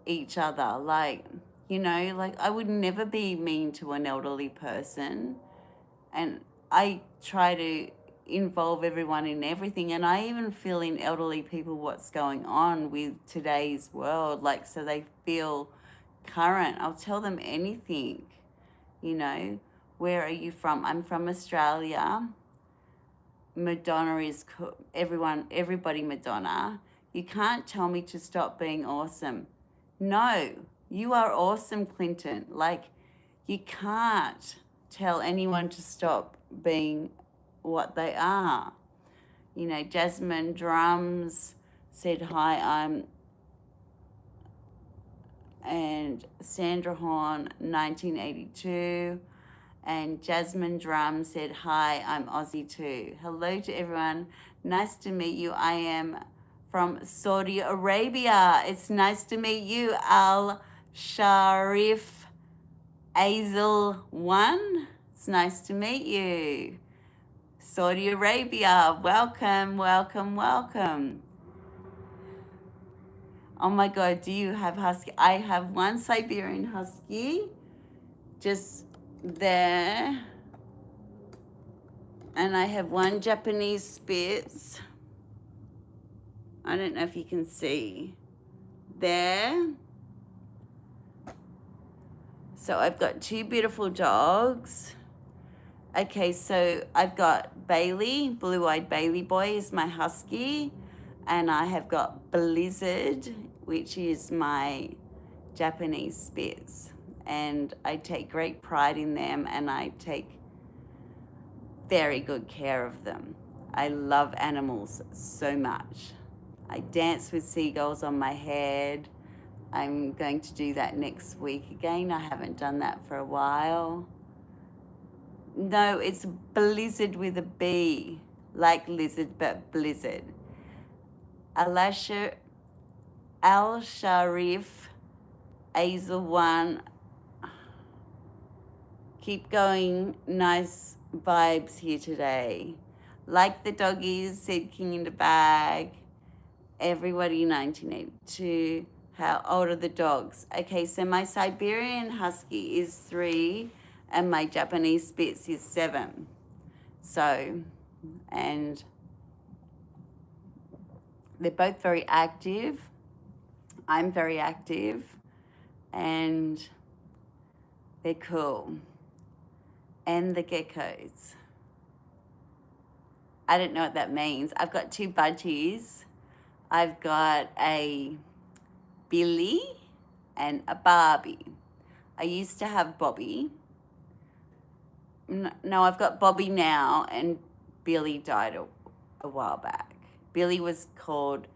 each other. Like I would never be mean to an elderly person, and I try to involve everyone in everything, and I even feel in elderly people what's going on with today's world, like, so they feel current. I'll tell them anything. you know where are you from? I'm from Australia. Madonna is everybody Madonna. You can't tell me to stop being awesome. No, you are awesome, Clinton. Like, you can't tell anyone to stop being what they are. Jasmine Drums said hi, and Sandra Horn, 1982. And Jasmine Drum said, hi, I'm Aussie too. Hello to everyone. Nice to meet you. I am from Saudi Arabia. It's nice to meet you, Al Sharif Azel One. It's nice to meet you. Saudi Arabia, welcome, welcome, welcome. Oh my God, do you have husky? I have one Siberian husky just there. And I have one Japanese Spitz. I don't know if you can see there. So I've got two beautiful dogs. Okay, so I've got Bailey, blue-eyed Bailey boy is my husky. And I have got Blizzard, which is my Japanese Spitz. And I take great pride in them, and I take very good care of them. I love animals so much. I dance with seagulls on my head. I'm going to do that next week again. I haven't done that for a while. No, it's Blizzard with a B, like lizard, but blizzard. Al Sharif Azawan. Keep going. Nice vibes here today. Like the doggies, said King in the Bag. Everybody 1982. How old are the dogs? Okay, so my Siberian Husky is 3 and my Japanese Spitz is 7. So, and they're both very active. I'm very active, and they're cool. And the geckos. I don't know what that means. I've got 2 budgies. I've got a Billy and a Barbie. I used to have Bobby, no, I've got Bobby now, and Billy died a while back. Billy was called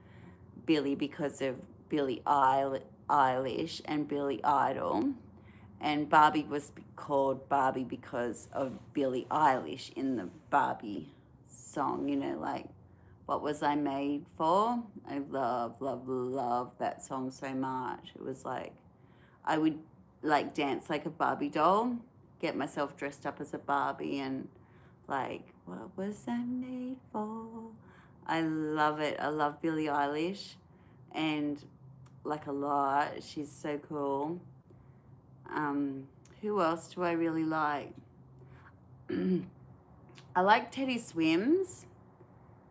Billy because of Eilish and Billy Idol, and Barbie was called Barbie because of Billie Eilish in the Barbie song, like What Was I Made For? I love, love, love that song so much. It was like, I would like dance like a Barbie doll, get myself dressed up as a Barbie, and like, what was I made for? I love it. I love Billie Eilish, and like a lot. She's so cool. Um, who else do I really like? I like Teddy Swims.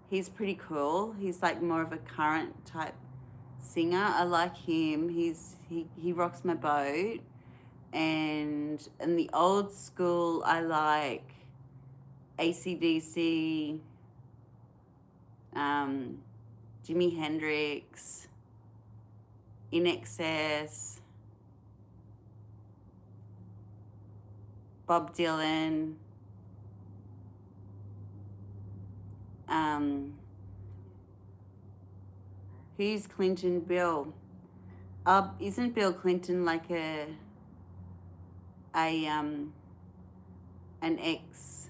He's pretty cool. He's like more of a current type singer. I like him. He rocks my boat. And in the old school, I like AC/DC, um, Jimi Hendrix, In Excess, Bob Dylan, um, who's Clinton Bill? Isn't Bill Clinton like a an ex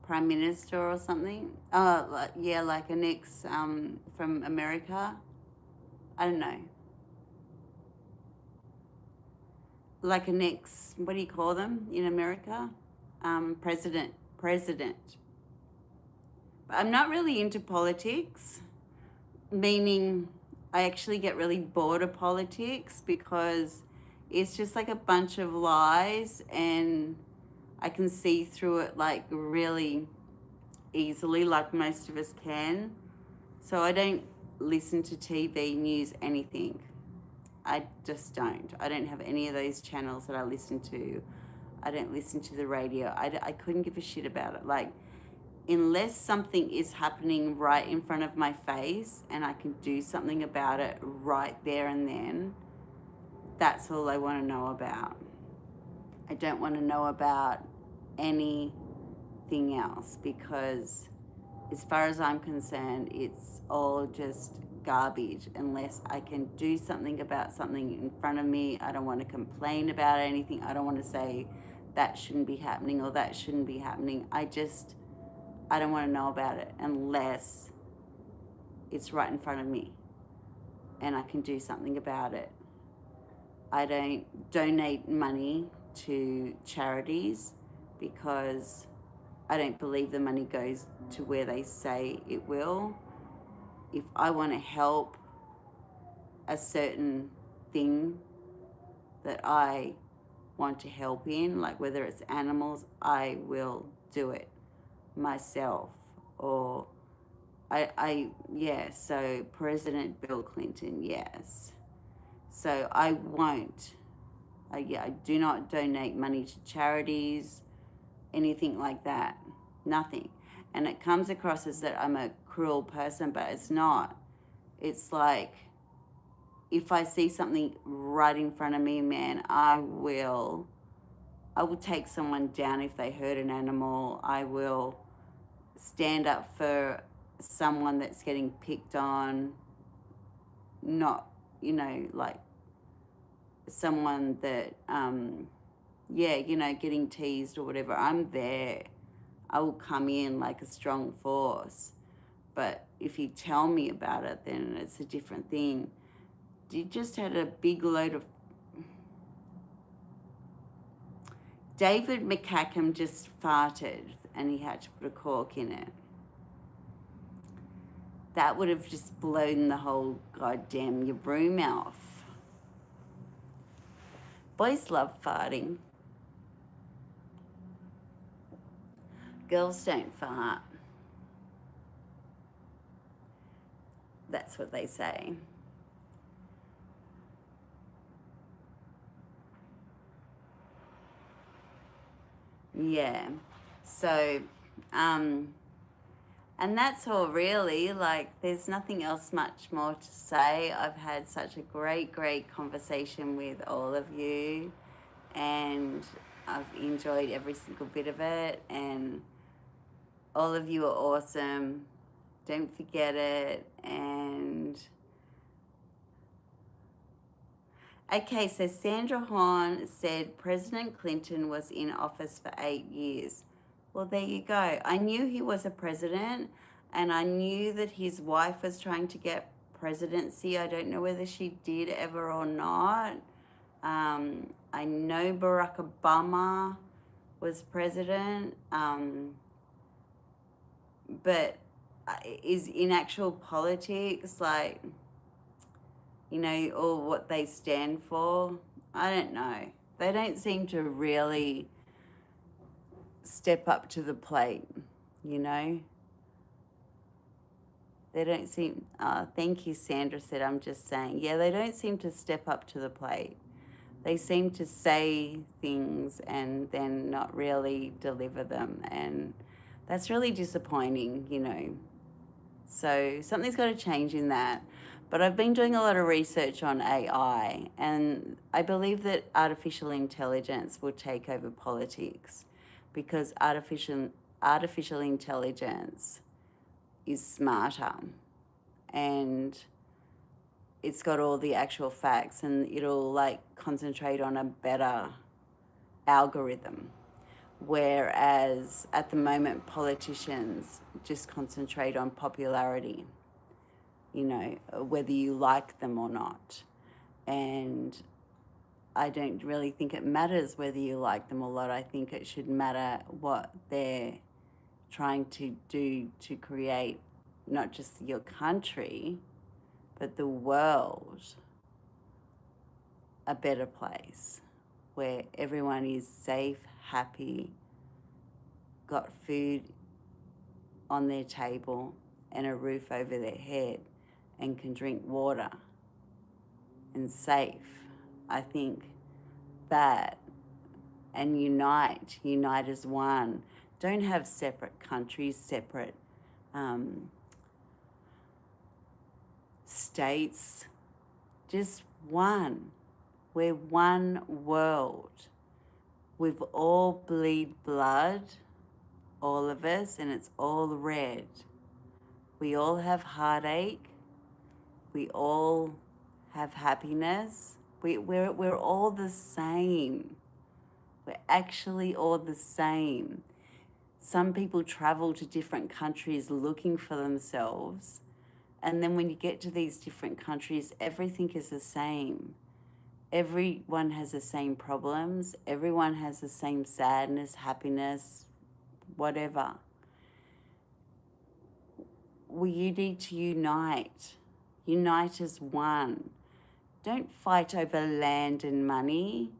prime minister or something? Yeah, like an ex from America. I don't know, like an ex. What do you call them in America? President. But I'm not really into politics, meaning I actually get really bored of politics because it's just like a bunch of lies, and I can see through it like really easily, like most of us can. So I don't listen to TV, news, anything. I just don't. I don't have any of those channels that I listen to. I don't listen to the radio. I couldn't give a shit about it. Like, unless something is happening right in front of my face and I can do something about it right there and then, that's all I want to know about. I don't want to know about anything else because, as far as I'm concerned, it's all just garbage unless I can do something about something in front of me. I don't want to complain about anything. I don't want to say that shouldn't be happening or that shouldn't be happening. I don't want to know about it unless it's right in front of me and I can do something about it. I don't donate money to charities because I don't believe the money goes to where they say it will. If I want to help a certain thing that I want to help in, like whether it's animals, I will do it myself. Or so President Bill Clinton, yes. So I won't. I do not donate money to charities, anything like that. Nothing. And it comes across as that I'm a cruel person, but it's not. It's like, if I see something right in front of me, man, I will take someone down if they hurt an animal. I will stand up for someone that's getting picked on, not, like someone that, getting teased or whatever. I'm there. I will come in like a strong force. But if you tell me about it, then it's a different thing. You just had a big load of... David McCackham just farted and he had to put a cork in it. That would have just blown the whole goddamn your room off. Boys love farting. Girls don't fart. That's what they say. Yeah. So, and that's all really. Like, there's nothing else much more to say. I've had such a great, great conversation with all of you. And I've enjoyed every single bit of it, and all of you are awesome. Don't forget it. And okay, so Sandra Horn said President Clinton was in office for 8 years. Well, there you go. I knew he was a president, and I knew that his wife was trying to get presidency. I don't know whether she did ever or not. I know Barack Obama was president, but is in actual politics, like, or what they stand for, I don't know. They don't seem to really step up to the plate, you know. They don't seem, thank you, Sandra said, I'm just saying. Yeah, they don't seem to step up to the plate. They seem to say things and then not really deliver them. And that's really disappointing. So something's got to change in that. But I've been doing a lot of research on AI, and I believe that artificial intelligence will take over politics, because artificial intelligence is smarter, and it's got all the actual facts, and it'll like concentrate on a better algorithm. Whereas at the moment, politicians just concentrate on popularity, whether you like them or not. And I don't really think it matters whether you like them or not. I think it should matter what they're trying to do to create not just your country, but the world a better place where everyone is safe, happy, got food on their table and a roof over their head and can drink water and safe. I think that, and unite as one. Don't have separate countries, separate states, just one. We're one world. We've all bleed blood, all of us, and it's all red. We all have heartache. We all have happiness. We're all the same. We're actually all the same. Some people travel to different countries looking for themselves, and then when you get to these different countries, everything is the same. Everyone has the same problems. Everyone has the same sadness, happiness, whatever. You need to unite. Unite as one. Don't fight over land and money.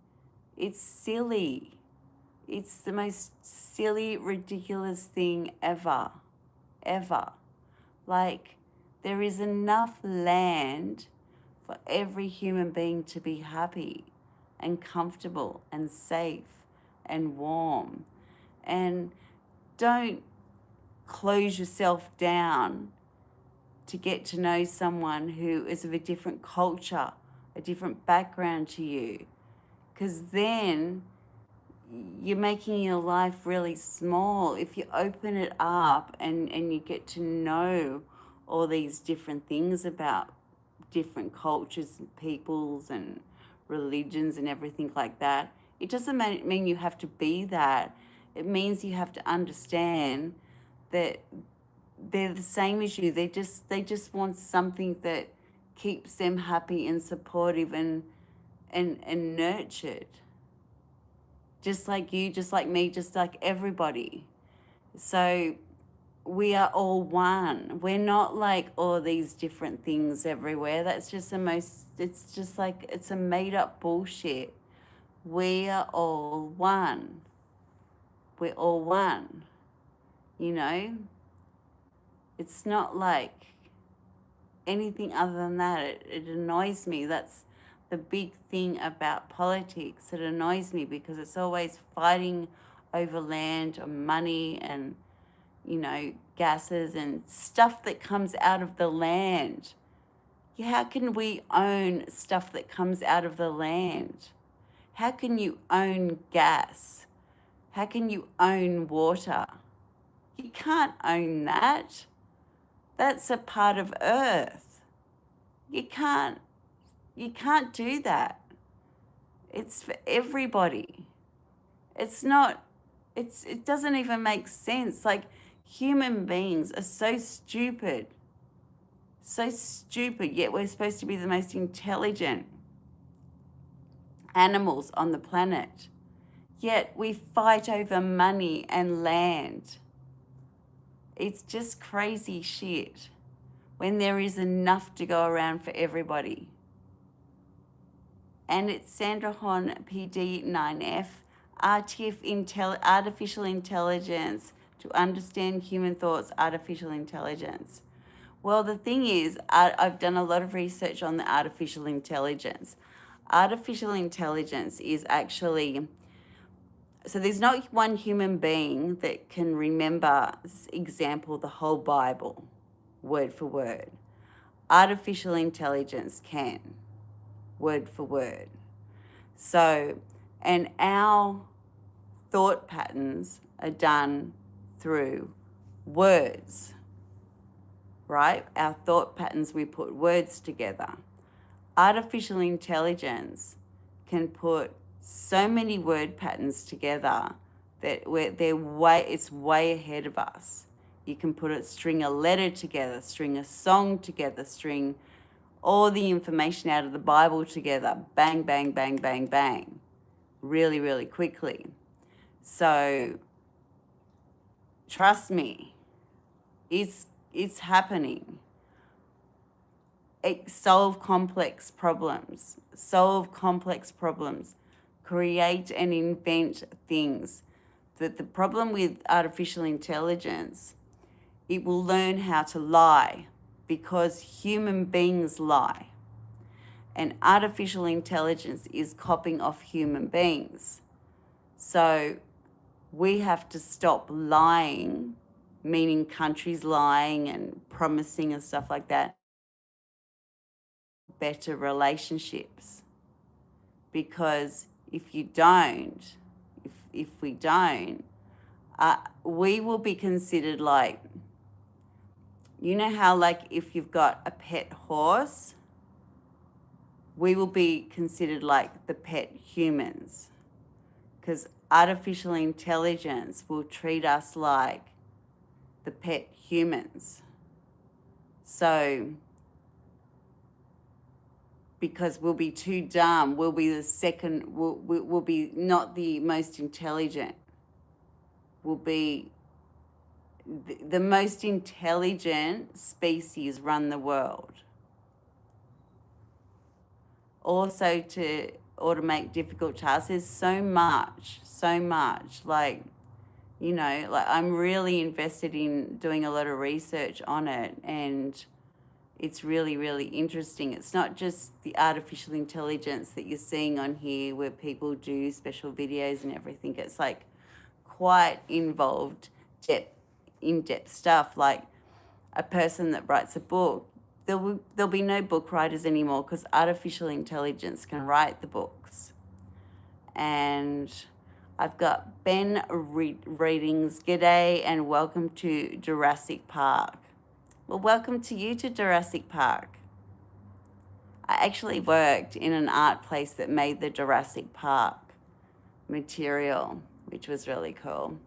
It's silly. It's the most silly, ridiculous thing ever. Ever. Like, there is enough land for every human being to be happy and comfortable and safe and warm. And don't close yourself down to get to know someone who is of a different culture, a different background to you, because then you're making your life really small. If you open it up and you get to know all these different things about different cultures and peoples and religions and everything like that, it doesn't mean you have to be that. It means you have to understand that they're the same as you. They just want something that keeps them happy and supportive and nurtured. Just like you, just like me, just like everybody. So we are all one. We're not like all these different things everywhere. That's just it's just like, it's a made up bullshit. We are all one. We're all one. It's not like anything other than that. It annoys me. That's the big thing about politics. It annoys me because it's always fighting over land or money and, gases and stuff that comes out of the land. How can we own stuff that comes out of the land? How can you own gas? How can you own water? You can't own that. That's a part of Earth. You can't do that. It's for everybody. It's not it doesn't even make sense. Like, human beings are so stupid, yet we're supposed to be the most intelligent animals on the planet. Yet we fight over money and land. It's just crazy shit when there is enough to go around for everybody. And it's Sandra Hon PD9F, artificial intelligence, to understand human thoughts, artificial intelligence. Well, the thing is, I've done a lot of research on the artificial intelligence. Artificial intelligence is actually, so there's not one human being that can remember, example, the whole Bible, word for word. Artificial intelligence can, word for word. So, and our thought patterns are done through words, right? Our thought patterns, we put words together. Artificial intelligence can put so many word patterns together that it's way ahead of us. You can string a letter together, string a song together, string all the information out of the Bible together, bang, bang, bang, bang, bang, really, really quickly. So trust me, it's happening. Solve complex problems, create and invent things. But the problem with artificial intelligence, it will learn how to lie because human beings lie. And artificial intelligence is copying off human beings. So we have to stop lying, meaning countries lying and promising and stuff like that. Better relationships. Because if you don't, if we don't, we will be considered like, you know how, like, if you've got a pet horse, we will be considered like the pet humans, because artificial intelligence will treat us like the pet humans. So, because we'll be too dumb, we'll be we'll be not the most intelligent. We'll be the most intelligent species run the world. Also, to automate difficult tasks, there's so much, like, you know, like, I'm really invested in doing a lot of research on it, and it's really, really interesting. It's not just the artificial intelligence that you're seeing on here where people do special videos and everything. It's like quite involved, in-depth stuff. Like, a person that writes a book, there'll be no book writers anymore because artificial intelligence can write the books. And I've got Ben Readings. G'day and welcome to Jurassic Park. Well, welcome to you to Jurassic Park. I actually worked in an art place that made the Jurassic Park material, which was really cool.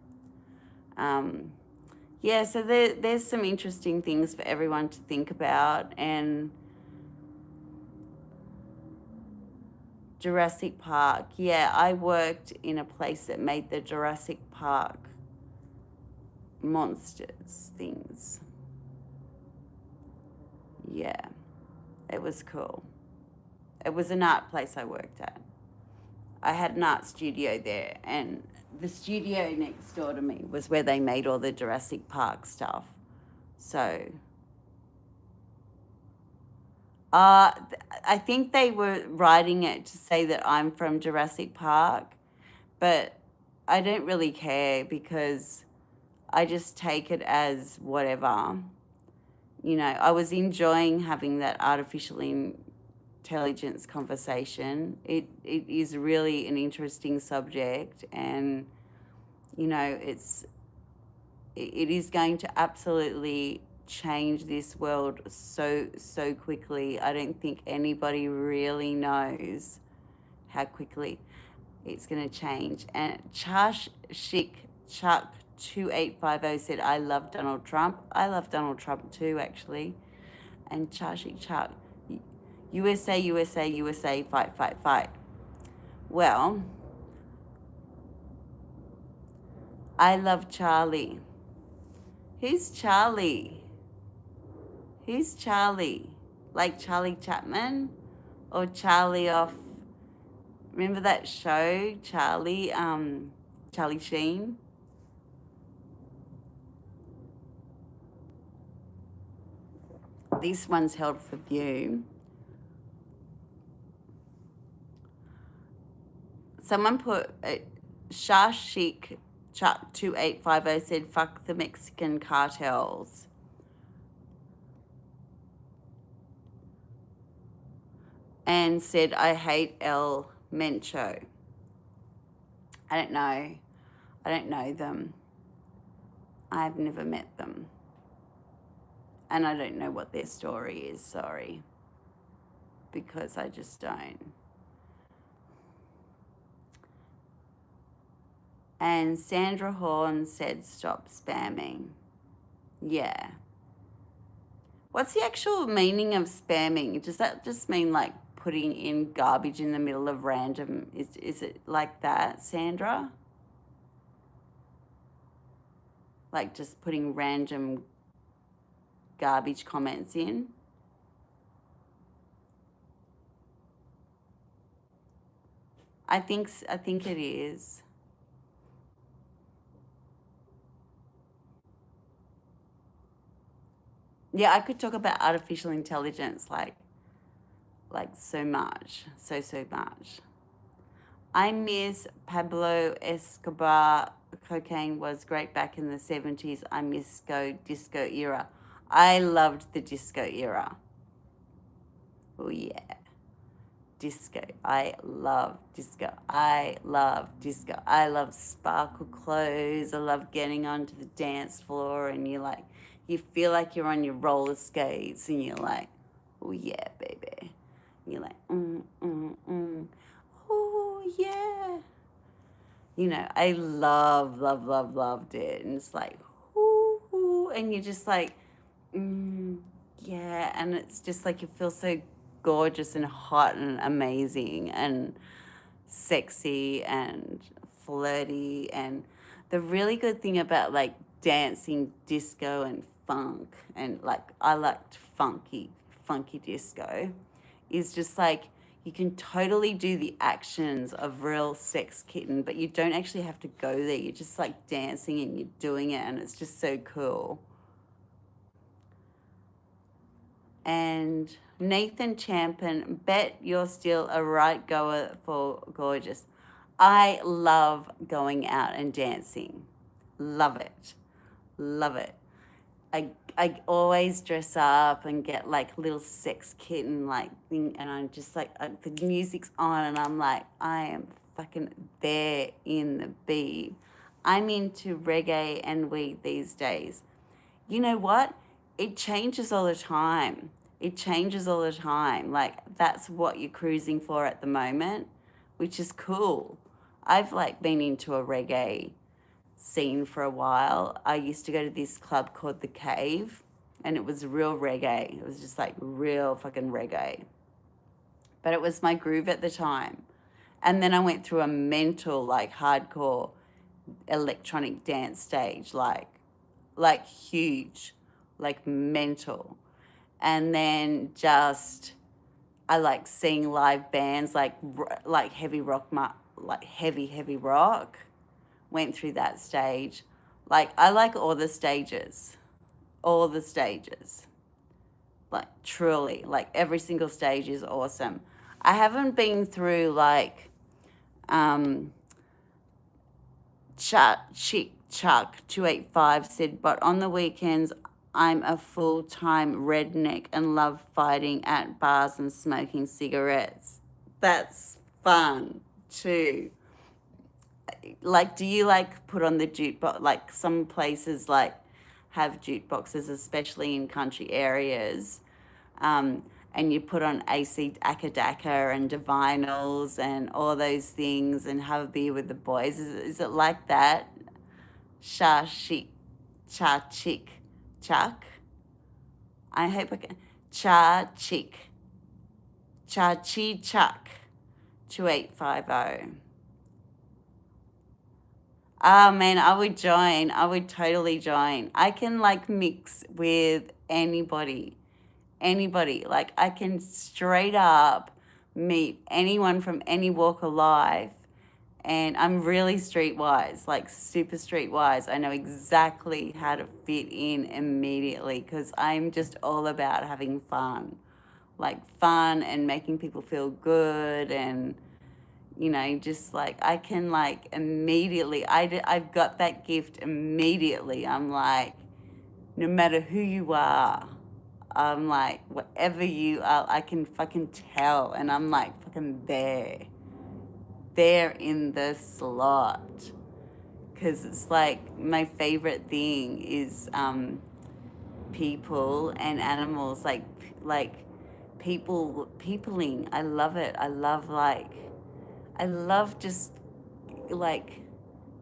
Yeah, so there's some interesting things for everyone to think about. And Jurassic Park, yeah, I worked in a place that made the Jurassic Park monsters things. Yeah, it was cool. It was an art place I worked at. I had an art studio there, and the studio next door to me was where they made all the Jurassic Park stuff. So, I think they were writing it to say that I'm from Jurassic Park, but I don't really care because I just take it as whatever. You know, I was enjoying having that artificial intelligence conversation. It is really an interesting subject, and you know, it is going to absolutely change this world so quickly. I don't think anybody really knows how quickly it's going to change. And Chash Chic Chuck 2850 said, I love Donald Trump. I love Donald Trump too, actually. And Chashi Chuck, USA, USA, USA, fight, fight, fight. Well, I love Charlie. Who's Charlie? Who's Charlie? Like Charlie Chapman? Or Charlie off, remember that show, Charlie, Charlie Sheen? This one's held for view. Someone put Shashik Chuck 2850 said, fuck the Mexican cartels. And said, I hate El Mencho. I don't know. I don't know them. I've never met them. And I don't know what their story is, sorry. Because I just don't. And Sandra Horn said, stop spamming. Yeah. What's the actual meaning of spamming? Does that just mean like putting in garbage in the middle of random? Is it like that, Sandra? Like just putting random garbage comments in? I think it is. Yeah, I could talk about artificial intelligence like so much, so much. I miss Pablo Escobar. Cocaine was great back in the 70s. I miss disco era. I loved the disco era. Oh yeah. Disco. I love disco. I love disco. I love sparkle clothes. I love getting onto the dance floor and you feel like you're on your roller skates and you're like, oh yeah, baby. And you're like, oh yeah. You know, I loved it. And it's like, ooh, and you're just like, yeah. And it's just like you feel so gorgeous and hot and amazing and sexy and flirty. And the really good thing about like dancing disco and funk, and like I liked funky disco, is just like you can totally do the actions of real sex kitten, but you don't actually have to go there. You're just like dancing and you're doing it, and it's just so cool. And Nathan Champion, bet you're still a right goer for gorgeous. I love going out and dancing. Love it. Love it. I always dress up and get like little sex kitten like thing, and I'm just like the music's on and I'm like I am fucking there in the beat. I'm into reggae and weed these days. You know what? It changes all the time. It changes all the time. Like that's what you're cruising for at the moment, which is cool. I've like been into a reggae scene for a while. I used to go to this club called The Cave, and it was real reggae. It was just like real fucking reggae. But it was my groove at the time. And then I went through a mental, like hardcore electronic dance stage, like huge, like mental. And then just I like seeing live bands like heavy rock, like heavy rock. Went through that stage. Like I like all the stages. All the stages. Like truly, like every single stage is awesome. I haven't been through like Chuck 285 said, but on the weekends I'm a full-time redneck and love fighting at bars and smoking cigarettes. That's fun too. Like, do you like put on the jukebox? Like some places like have jukeboxes, especially in country areas, um, and you put on AC Akadaka and Divinals and all those things and have a beer with the boys. Is it like that? Sha chic, cha chick, chuck. I hope I can. Cha chick, cha chi chuck, 2850. Ah, man, I would join. I would totally join. I can like mix with anybody. Anybody. Like, I can straight up meet anyone from any walk of life. And I'm really streetwise, like super streetwise. I know exactly how to fit in immediately because I'm just all about having fun. Like, fun and making people feel good and just like I can like immediately, I've got that gift immediately. I'm like, no matter who you are, I'm like, whatever you are, I can fucking tell. And I'm like, fucking there in the slot. Because it's like my favorite thing is people and animals, like peopling. I love it. I love just like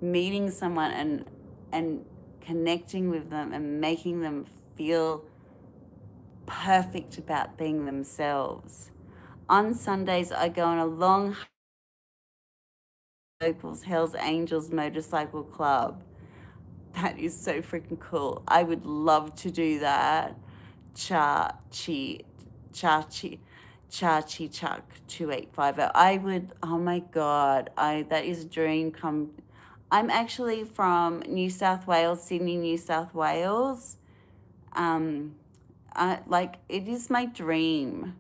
meeting someone and connecting with them and making them feel perfect about being themselves. On Sundays, I go on a long locals Hells Angels motorcycle club. That is so freaking cool. I would love to do that. Cha chi, cha chi, cha chi chuck 2850. I would. Oh my god! That is a dream come. I'm actually from New South Wales, Sydney, New South Wales. Um, it is my dream.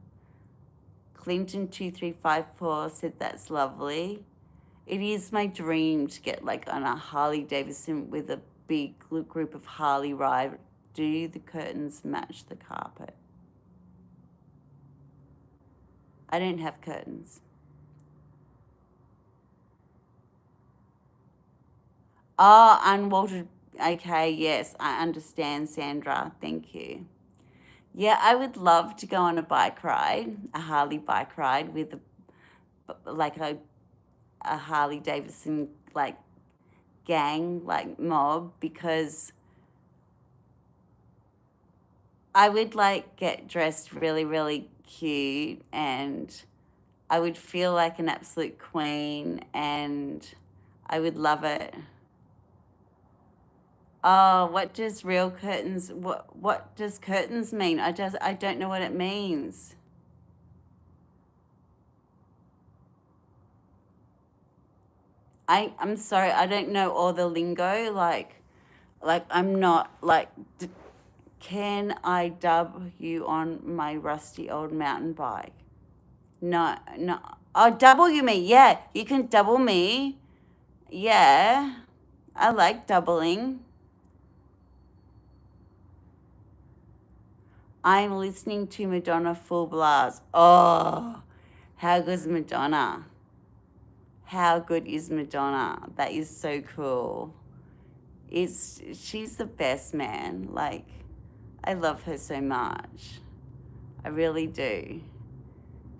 Clinton2354 said that's lovely. It is my dream to get like on a Harley Davidson with a big group of Harley ride. Do the curtains match the carpet? I don't have curtains. Oh, unwaltered. Okay, yes, I understand, Sandra. Thank you. Yeah, I would love to go on a bike ride, a Harley bike ride with like a Harley Davidson like gang, like mob, because I would like get dressed really, really cute and I would feel like an absolute queen and I would love it. Oh, what does real curtains what does curtains mean? I don't know what it means. I'm sorry, I don't know all the lingo like I'm not like can I dub you on my rusty old mountain bike? No, no. Oh, double you me. Yeah, you can double me. Yeah, I like doubling. I'm listening to Madonna full blast. Oh, how good's Madonna? How good is Madonna? That is so cool. She's the best, man. Like, I love her so much. I really do.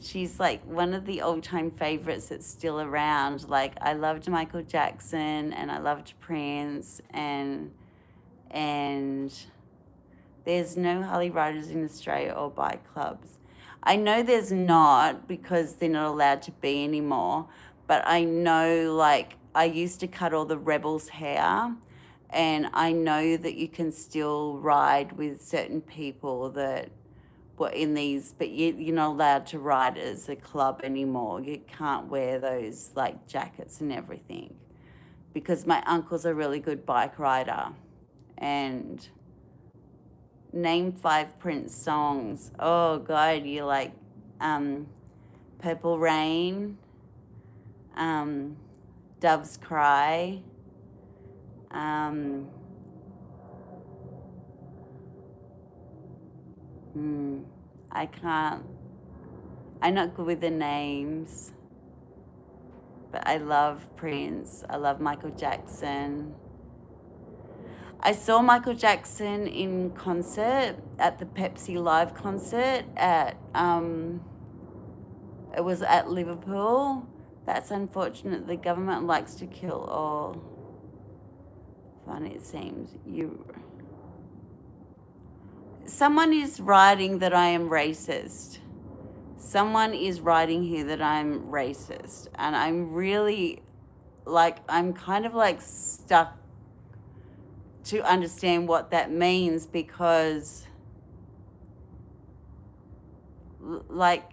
She's like one of the old time favorites that's still around. Like, I loved Michael Jackson and I loved Prince and there's no Harley riders in Australia or bike clubs. I know there's not because they're not allowed to be anymore, but I know like I used to cut all the rebels' hair and I know that you can still ride with certain people that were in these, but you're not allowed to ride as a club anymore. You can't wear those like jackets and everything because my uncle's a really good bike rider and name 5 Prince songs. Oh God, you like um, Purple Rain, um, Doves Cry, um, Hmm. I can't. I'm not good with the names, but I love Prince. I love Michael Jackson. I saw Michael Jackson in concert at the Pepsi Live concert at it was at Liverpool. That's unfortunate. The government likes to kill all. Fun it seems. Someone is writing that I am racist. Someone is writing here that I'm racist, and I'm really I'm kind of stuck to understand what that means because like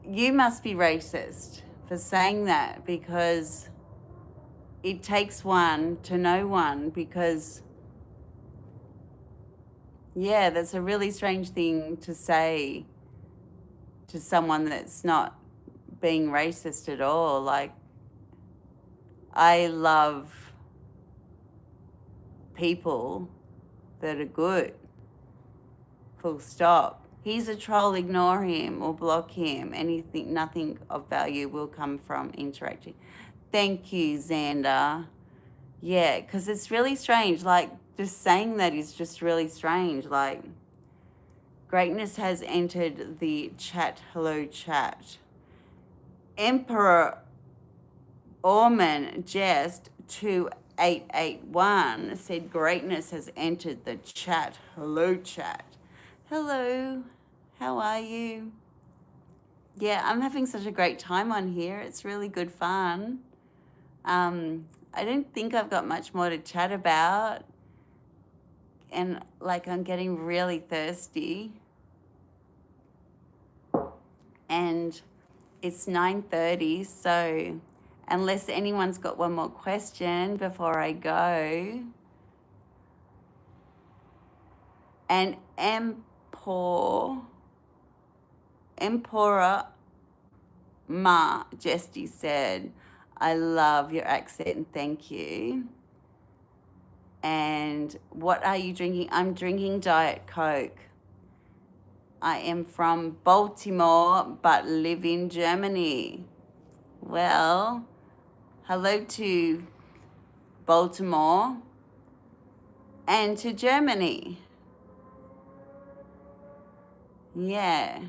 you must be racist for saying that because it takes one to know one because yeah, that's a really strange thing to say to someone that's not being racist at all. Like, I love people that are good, full stop. He's a troll, ignore him or block him. Anything, nothing of value will come from interacting. Thank you, Xander. Yeah, because it's really strange. Like, just saying that is just really strange. Like, greatness has entered the chat. Hello, chat. Emperor Orman Jest 2881 said greatness has entered the chat. Hello, chat. Hello, how are you? Yeah, I'm having such a great time on here. It's really good fun. I don't think I've got much more to chat about. And I'm getting really thirsty. And it's 9:30, so unless anyone's got one more question before I go. And Empora Jesty said, I love your accent, thank you. And what are you drinking? I'm drinking Diet Coke. I am from Baltimore but live in Germany. Well, hello to Baltimore and to Germany. Yeah.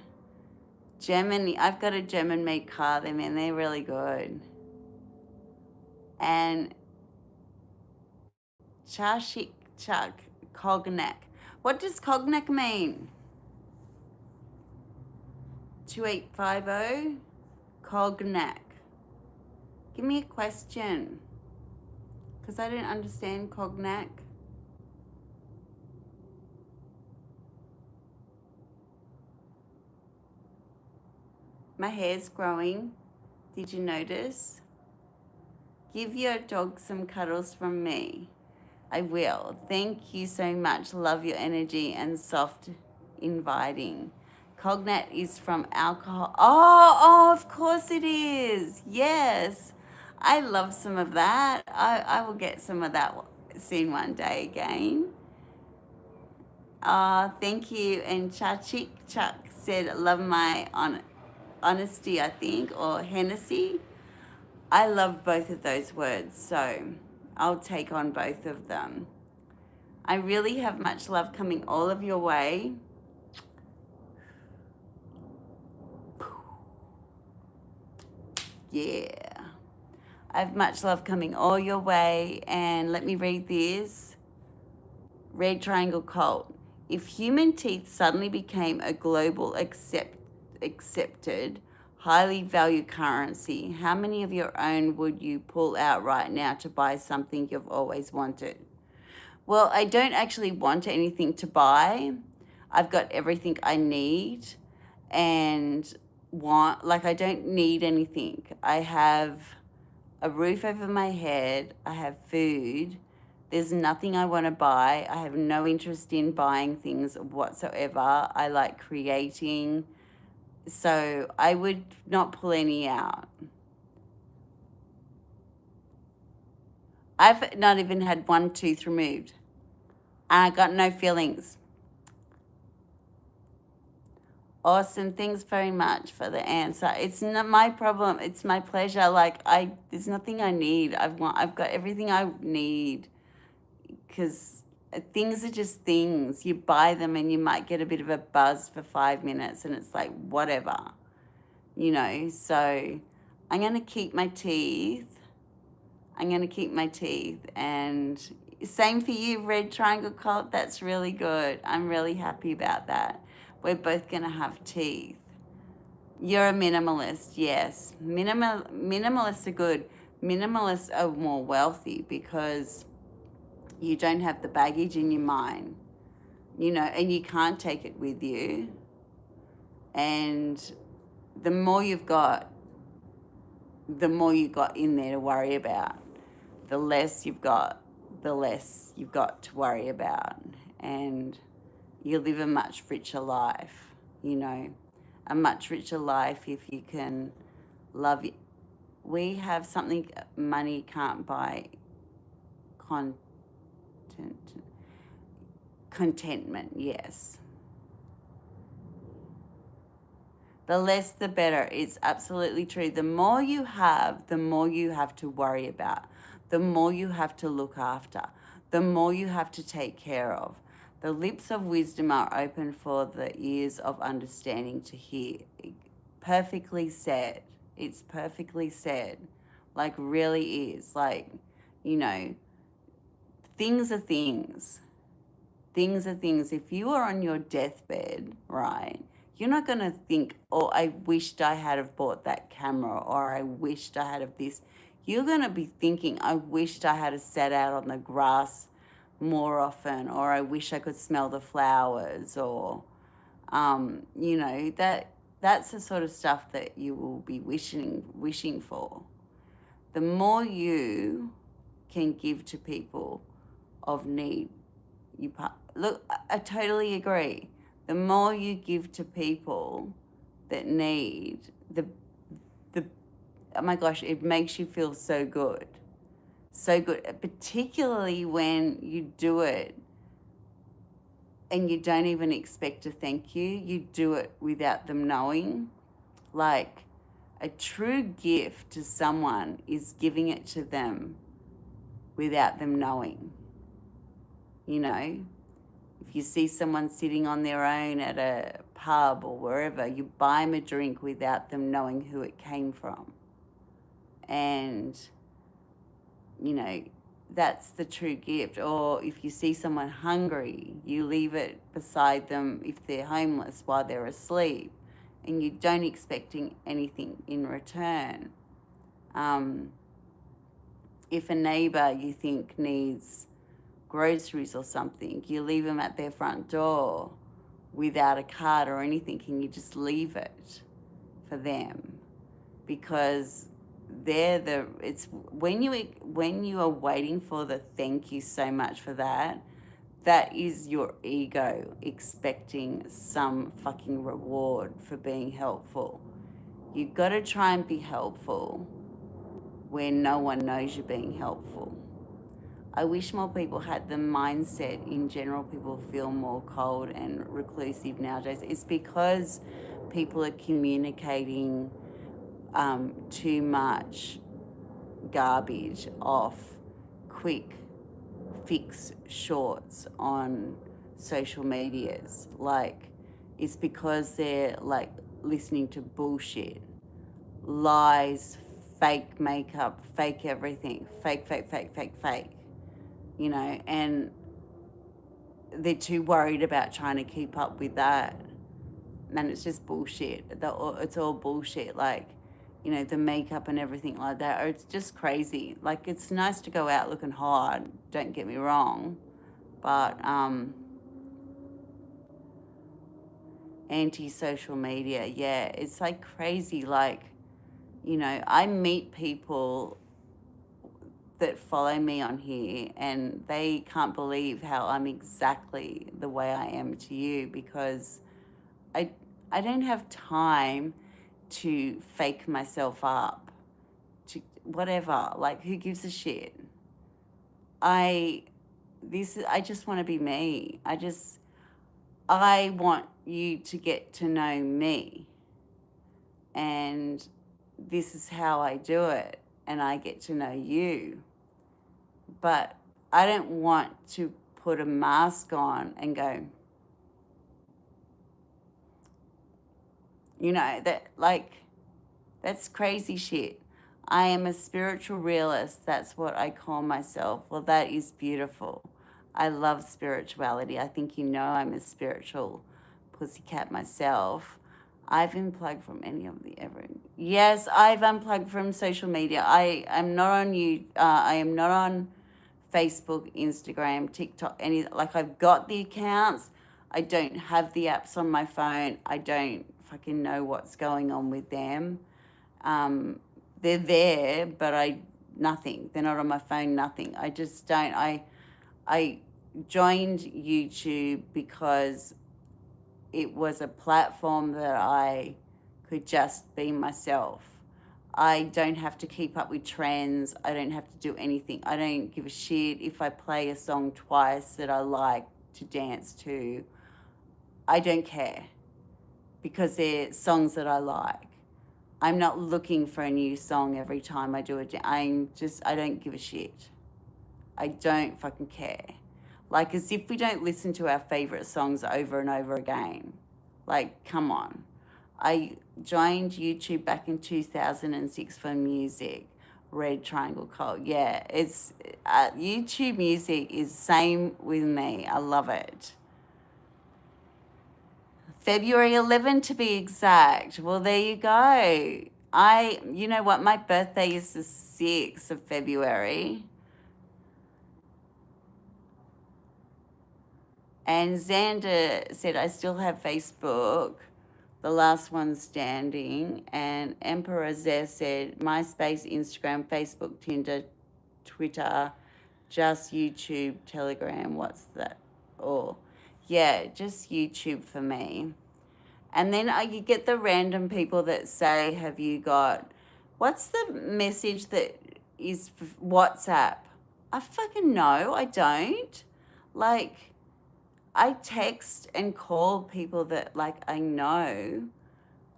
Germany, I've got a German-made car, they're really good. And Chashik Chak Cognac. What does cognac mean? 2850 Cognac. Give me a question. Because I don't understand cognac. My hair's growing. Did you notice? Give your dog some cuddles from me. I will. Thank you so much. Love your energy and soft inviting. Cognac is from alcohol. Oh, of course it is. Yes. I love some of that. I will get some of that soon one day again. Thank you. And Chachik Chuck said, love my honesty, I think, or Hennessy. I love both of those words, so I'll take on both of them. I really have much love coming all of your way. Yeah. I have much love coming all your way. And let me read this. Red Triangle Cult. If human teeth suddenly became a global accepted, highly valued currency, how many of your own would you pull out right now to buy something you've always wanted? Well, I don't actually want anything to buy. I've got everything I need and I don't need anything. I have a roof over my head. I have food. There's nothing I want to buy. I have no interest in buying things whatsoever. I like creating. So I would not pull any out. I've not even had one tooth removed. I got no feelings. Awesome. Thanks very much for the answer. It's not my problem. It's my pleasure. Like there's nothing I need. I've got everything I need because things are just things. You buy them and you might get a bit of a buzz for 5 minutes and it's like whatever, So I'm gonna keep my teeth. I'm gonna keep my teeth and same for you, Red Triangle Cult. That's really good. I'm really happy about that. We're both gonna have teeth. You're a minimalist, yes. Minimalists are good. Minimalists are more wealthy because you don't have the baggage in your mind, and you can't take it with you. And the more you've got, the more you got in there to worry about. The less you've got, the less you've got to worry about. And you live a much richer life, a much richer life if you can love it. We have something money can't buy, content, contentment, yes. The less the better. It's absolutely true. The more you have, the more you have to worry about, the more you have to look after, the more you have to take care of. The lips of wisdom are open for the ears of understanding to hear. Perfectly said. It's perfectly said. Like, really is. Like, you know, things are things. Things are things. If you are on your deathbed, right, you're not going to think, oh, I wished I had have bought that camera or I wished I had have this. You're going to be thinking, I wished I had have sat out on the grass more often, or I wish I could smell the flowers, or, that's the sort of stuff that you will be wishing for. The more you can give to people of need, look, I totally agree. The more you give to people that need, the oh my gosh, it makes you feel so good. So good, particularly when you do it and you don't even expect a thank you. You do it without them knowing. Like, a true gift to someone is giving it to them without them knowing. If you see someone sitting on their own at a pub or wherever, you buy them a drink without them knowing who it came from. And, that's the true gift. Or if you see someone hungry, you leave it beside them if they're homeless while they're asleep, and you don't expecting anything in return. If a neighbour you think needs groceries or something, you leave them at their front door without a card or anything, and you just leave it for them, because it's when you are waiting for the thank you so much for that is your ego expecting some fucking reward for being helpful. You've got to try and be helpful when no one knows you're being helpful. I wish more people had the mindset. In general, people feel more cold and reclusive nowadays. It's because people are communicating too much garbage off quick fix shorts on social medias. Like, it's because they're like listening to bullshit, lies, fake makeup, fake everything, fake, fake, fake, fake, fake. And they're too worried about trying to keep up with that. And it's just bullshit. It's all bullshit. Like, the makeup and everything like that. Or it's just crazy. Like, it's nice to go out looking hot, don't get me wrong. But anti-social media, yeah, it's like crazy. Like, I meet people that follow me on here and they can't believe how I'm exactly the way I am to you, because I don't have time to fake myself up to whatever. Like, who gives a shit? I just want to be me. I want you to get to know me. And this is how I do it. And I get to know you. But I don't want to put a mask on and go, that's crazy shit. I am a spiritual realist. That's what I call myself. Well, that is beautiful. I love spirituality. I think you know I'm a spiritual pussycat myself. I've unplugged from any of the ever. Yes, I've unplugged from social media. I am not on you. I am not on Facebook, Instagram, TikTok. I've got the accounts. I don't have the apps on my phone. I don't fucking know what's going on with them. They're there, but nothing. They're not on my phone. Nothing. I just don't. I joined YouTube because it was a platform that I could just be myself. I don't have to keep up with trends. I don't have to do anything. I don't give a shit if I play a song twice that I like to dance to. I don't care because they're songs that I like. I'm not looking for a new song every time I do it. I don't give a shit. I don't fucking care. Like, as if we don't listen to our favourite songs over and over again. Like, come on. I joined YouTube back in 2006 for music. Red Triangle Cult. Yeah, it's YouTube music is same with me. I love it. February 11 to be exact. Well, there you go. You know what? My birthday is the 6th of February. And Xander said, I still have Facebook, the last one standing. And Emperor Zeh said, MySpace, Instagram, Facebook, Tinder, Twitter, just YouTube, Telegram. What's that? Oh, yeah, just YouTube for me. And then you get the random people that say, have you got, what's the message that is for WhatsApp? I fucking know, I don't. Like, I text and call people that, like, I know.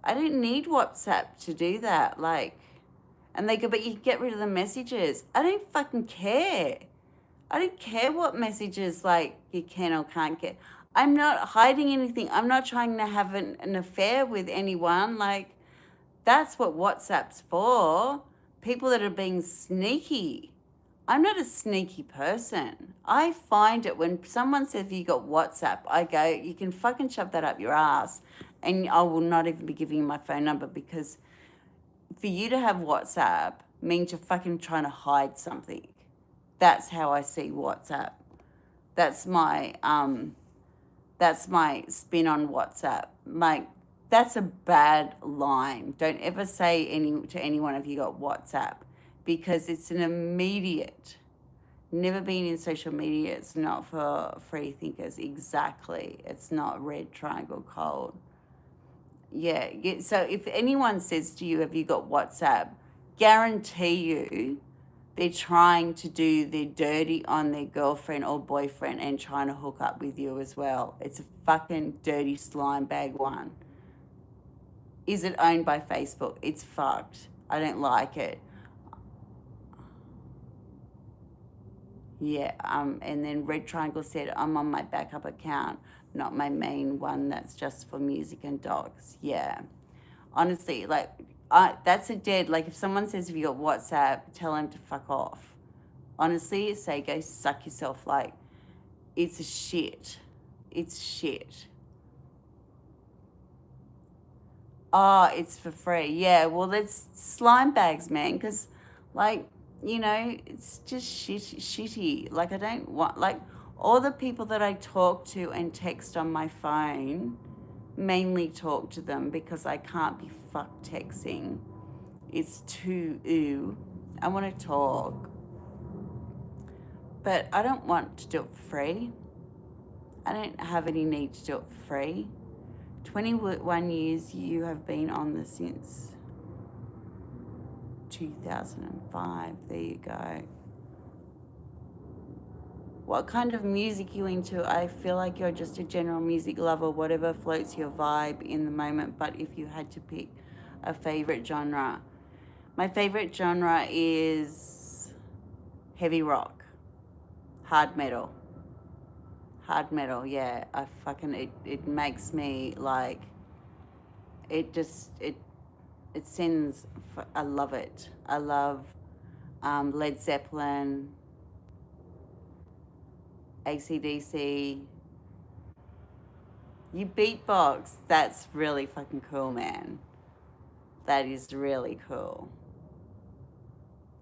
I don't need WhatsApp to do that. Like, and they go, but you can get rid of the messages. I don't fucking care. I don't care what messages, like, you can or can't get. I'm not hiding anything. I'm not trying to have an affair with anyone. Like, that's what WhatsApp's for. People that are being sneaky. I'm not a sneaky person. I find it when someone says you got WhatsApp, I go, you can fucking shove that up your ass, and I will not even be giving you my phone number, because for you to have WhatsApp means you're fucking trying to hide something. That's how I see WhatsApp. That's my spin on WhatsApp. Like, that's a bad line. Don't ever say to anyone, have you got WhatsApp, because it's an immediate. Never been in social media. It's not for free thinkers. Exactly. It's not Red Triangle Cult. Yeah. So if anyone says to you, have you got WhatsApp, guarantee you they're trying to do their dirty on their girlfriend or boyfriend and trying to hook up with you as well. It's a fucking dirty slime bag one. Is it owned by Facebook? It's fucked. I don't like it. Yeah, and then Red Triangle said, I'm on my backup account, not my main one that's just for music and dogs. Yeah. Honestly, like, that's a dead, like, if someone says, if you got WhatsApp, tell them to fuck off. Honestly, say, go suck yourself. Like, it's a shit. It's shit. Oh, it's for free. Yeah, well, that's slime bags, man, because, like, it's just shitty. Like, I don't want, like, all the people that I talk to and text on my phone, mainly talk to them because I can't be fucked texting. It's too ew. I want to talk. But I don't want to do it for free. I don't have any need to do it for free. 21 years you have been on this since 2005. There you go. what kind of music you into. I feel like you're just a general music lover, whatever floats your vibe in the moment. But if you had to pick a favorite genre, my favorite genre is heavy rock, hard metal. Hard metal, yeah. I fucking it makes me like it just it sends. I love it. I love Led Zeppelin, ACDC. You beatbox. That's really fucking cool, man. That is really cool.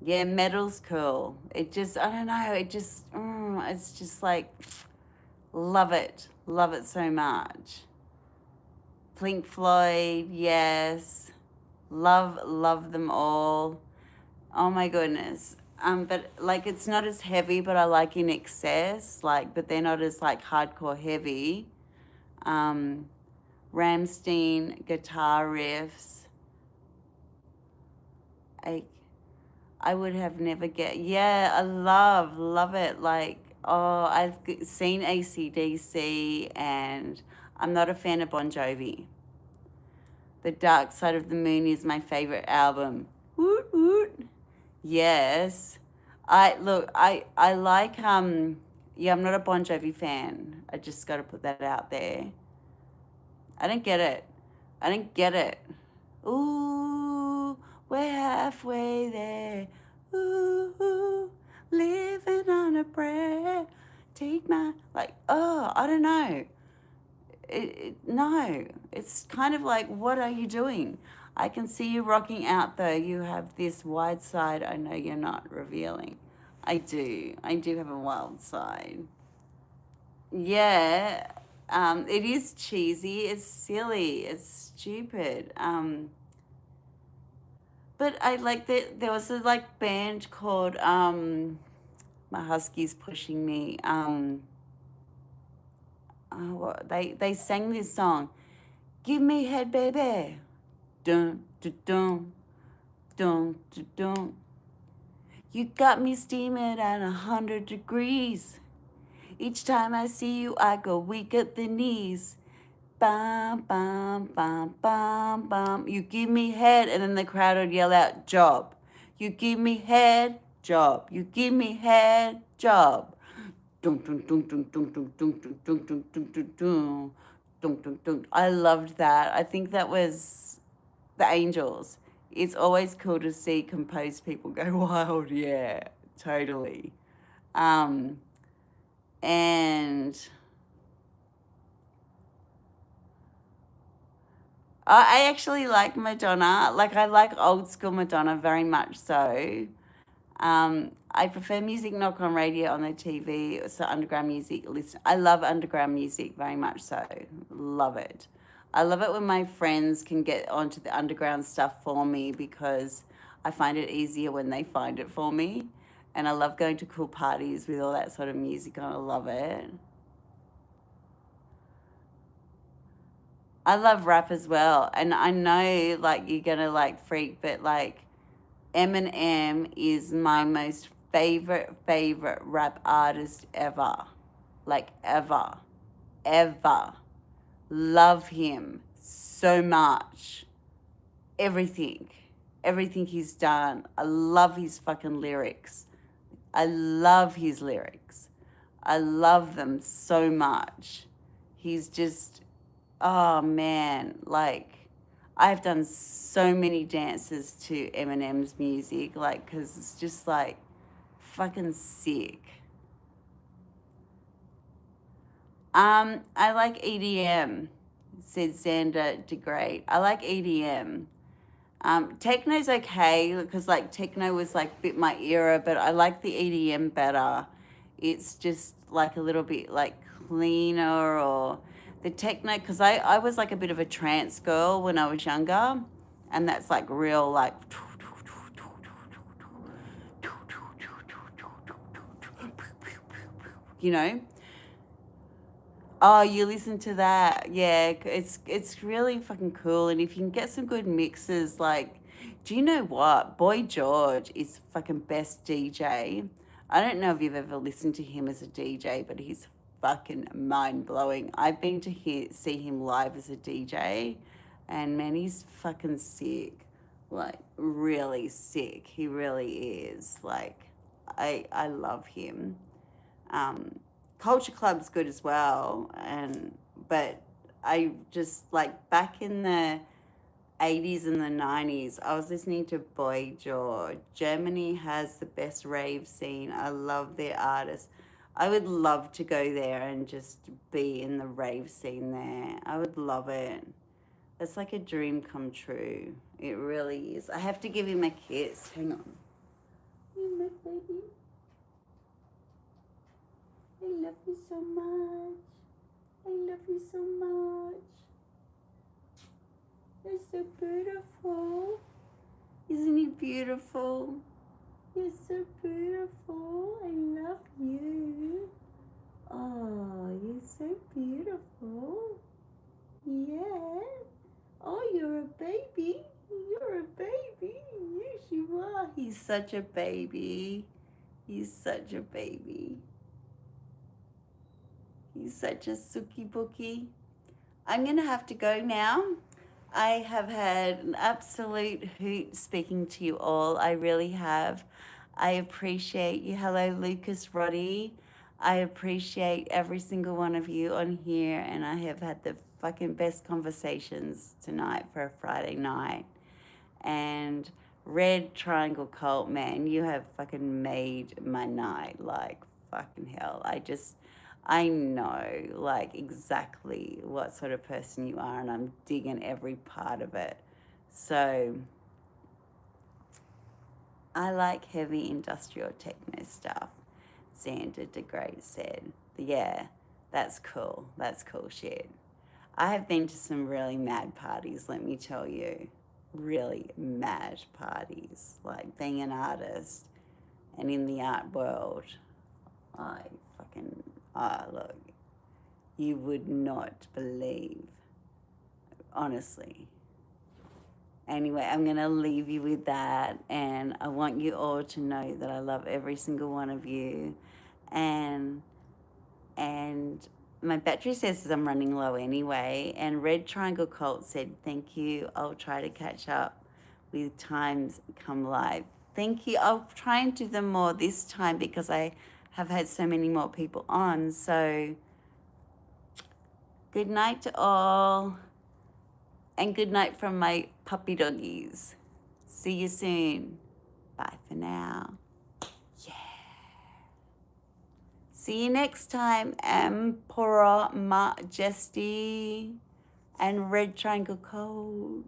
Yeah, metal's cool. It just, I don't know, it's just like, love it. Love it so much. Pink Floyd, yes. Love them all. Oh my goodness. But like it's not as heavy, but I like in excess. Like, but they're not as like hardcore heavy. Um, Ramstein guitar riffs. I I would have never get. Yeah, I love it. Like, oh, seen ACDC, and I'm not a fan of Bon Jovi. The Dark Side of the Moon is my favorite album. Woot woot. Yes. I like yeah, I'm not a Bon Jovi fan. I just got to put that out there. I don't get it. I don't get it. Ooh, we're halfway there. Ooh, living on a prayer. Take my like. Oh, I don't know. No, it's kind of like, what are you doing? I can see you rocking out though. You have this wide side I know you're not revealing. I do. I do have a wild side. Yeah, it is cheesy. It's silly. It's stupid. But I like that there was a like band called my husky's pushing me. They sang this song. Give me head, baby. Dun dun dun dun dun dun. You got me steaming at 100 degrees. Each time I see you, I go weak at the knees. Bam, bam, bam, bam, bam. You give me head, and then the crowd would yell out, job. You give me head, job. You give me head, job. Dun, dun, dun, dun, dun, dun, dun, dun, dun, dun, dun, dun, dun. Dun, dun, dun. I loved that. I think that was the Angels. It's always cool to see composed people go wild. Yeah, totally. Um, and I actually like Madonna. Like I like old school Madonna very much so. I prefer music not on radio on the TV, so underground music. Listen, I love underground music very much so. Love it. I love it when my friends can get onto the underground stuff for me because I find it easier when they find it for me. And I love going to cool parties with all that sort of music on. I love it. I love rap as well. And I know like you're gonna like freak, but like Eminem is my most favorite rap artist ever. Like ever. Ever. Love him so much. Everything. Everything he's done. I love his fucking lyrics. I love his lyrics. I love them so much. He's just, oh man, like I've done so many dances to Eminem's music, like, because it's just like fucking sick. I like EDM, said Xander DeGrade. I like EDM. Techno's okay because like techno was like bit my era, but I like the EDM better. It's just like a little bit like cleaner or the techno because I was like a bit of a trance girl when I was younger, and that's like real like you know. Oh, you listen to that? Yeah, it's really fucking cool. And if you can get some good mixes, like, do you know what? Boy George is fucking best DJ. I don't know if you've ever listened to him as a DJ, but he's fucking mind blowing. I've been to see him live as a DJ, and man, he's fucking sick. Like, really sick. He really is. Like, I love him. Um, Culture Club's good as well, but I just like back in the 80s and the 90s, I was listening to Boy George. Germany has the best rave scene. I love their artists. I would love to go there and just be in the rave scene there. I would love it. It's like a dream come true. It really is. I have to give him a kiss. Hang on. You my baby. I love you so much. I love you so much. You're so beautiful. Isn't he beautiful? You're so beautiful. I love you. Oh, you're so beautiful. Yeah. Oh, you're a baby. You're a baby. Yes, you are. He's such a baby. He's such a baby. He's such a sookie bookie. I'm going to have to go now. I have had an absolute hoot speaking to you all. I really have. I appreciate you. Hello, Lucas Roddy. I appreciate every single one of you on here, and I have had the fucking best conversations tonight for a Friday night. And Red Triangle Cult, man, you have fucking made my night. Like, fucking hell. I know, like, exactly what sort of person you are, and I'm digging every part of it. So, I like heavy industrial techno stuff. Xander DeGray said, yeah, that's cool. That's cool shit. I have been to some really mad parties, let me tell you. Really mad parties. Like being an artist and in the art world. Look, you would not believe. Honestly. Anyway, I'm going to leave you with that. And I want you all to know that I love every single one of you. And my battery says I'm running low anyway. And Red Triangle Cult said, thank you. I'll try to catch up with times come live. Thank you. I'll try and do them more this time because I have had so many more people on. So good night to all. And good night from my puppy doggies. See you soon. Bye for now. Yeah. See you next time, Emperor Majesty and Red Triangle Code.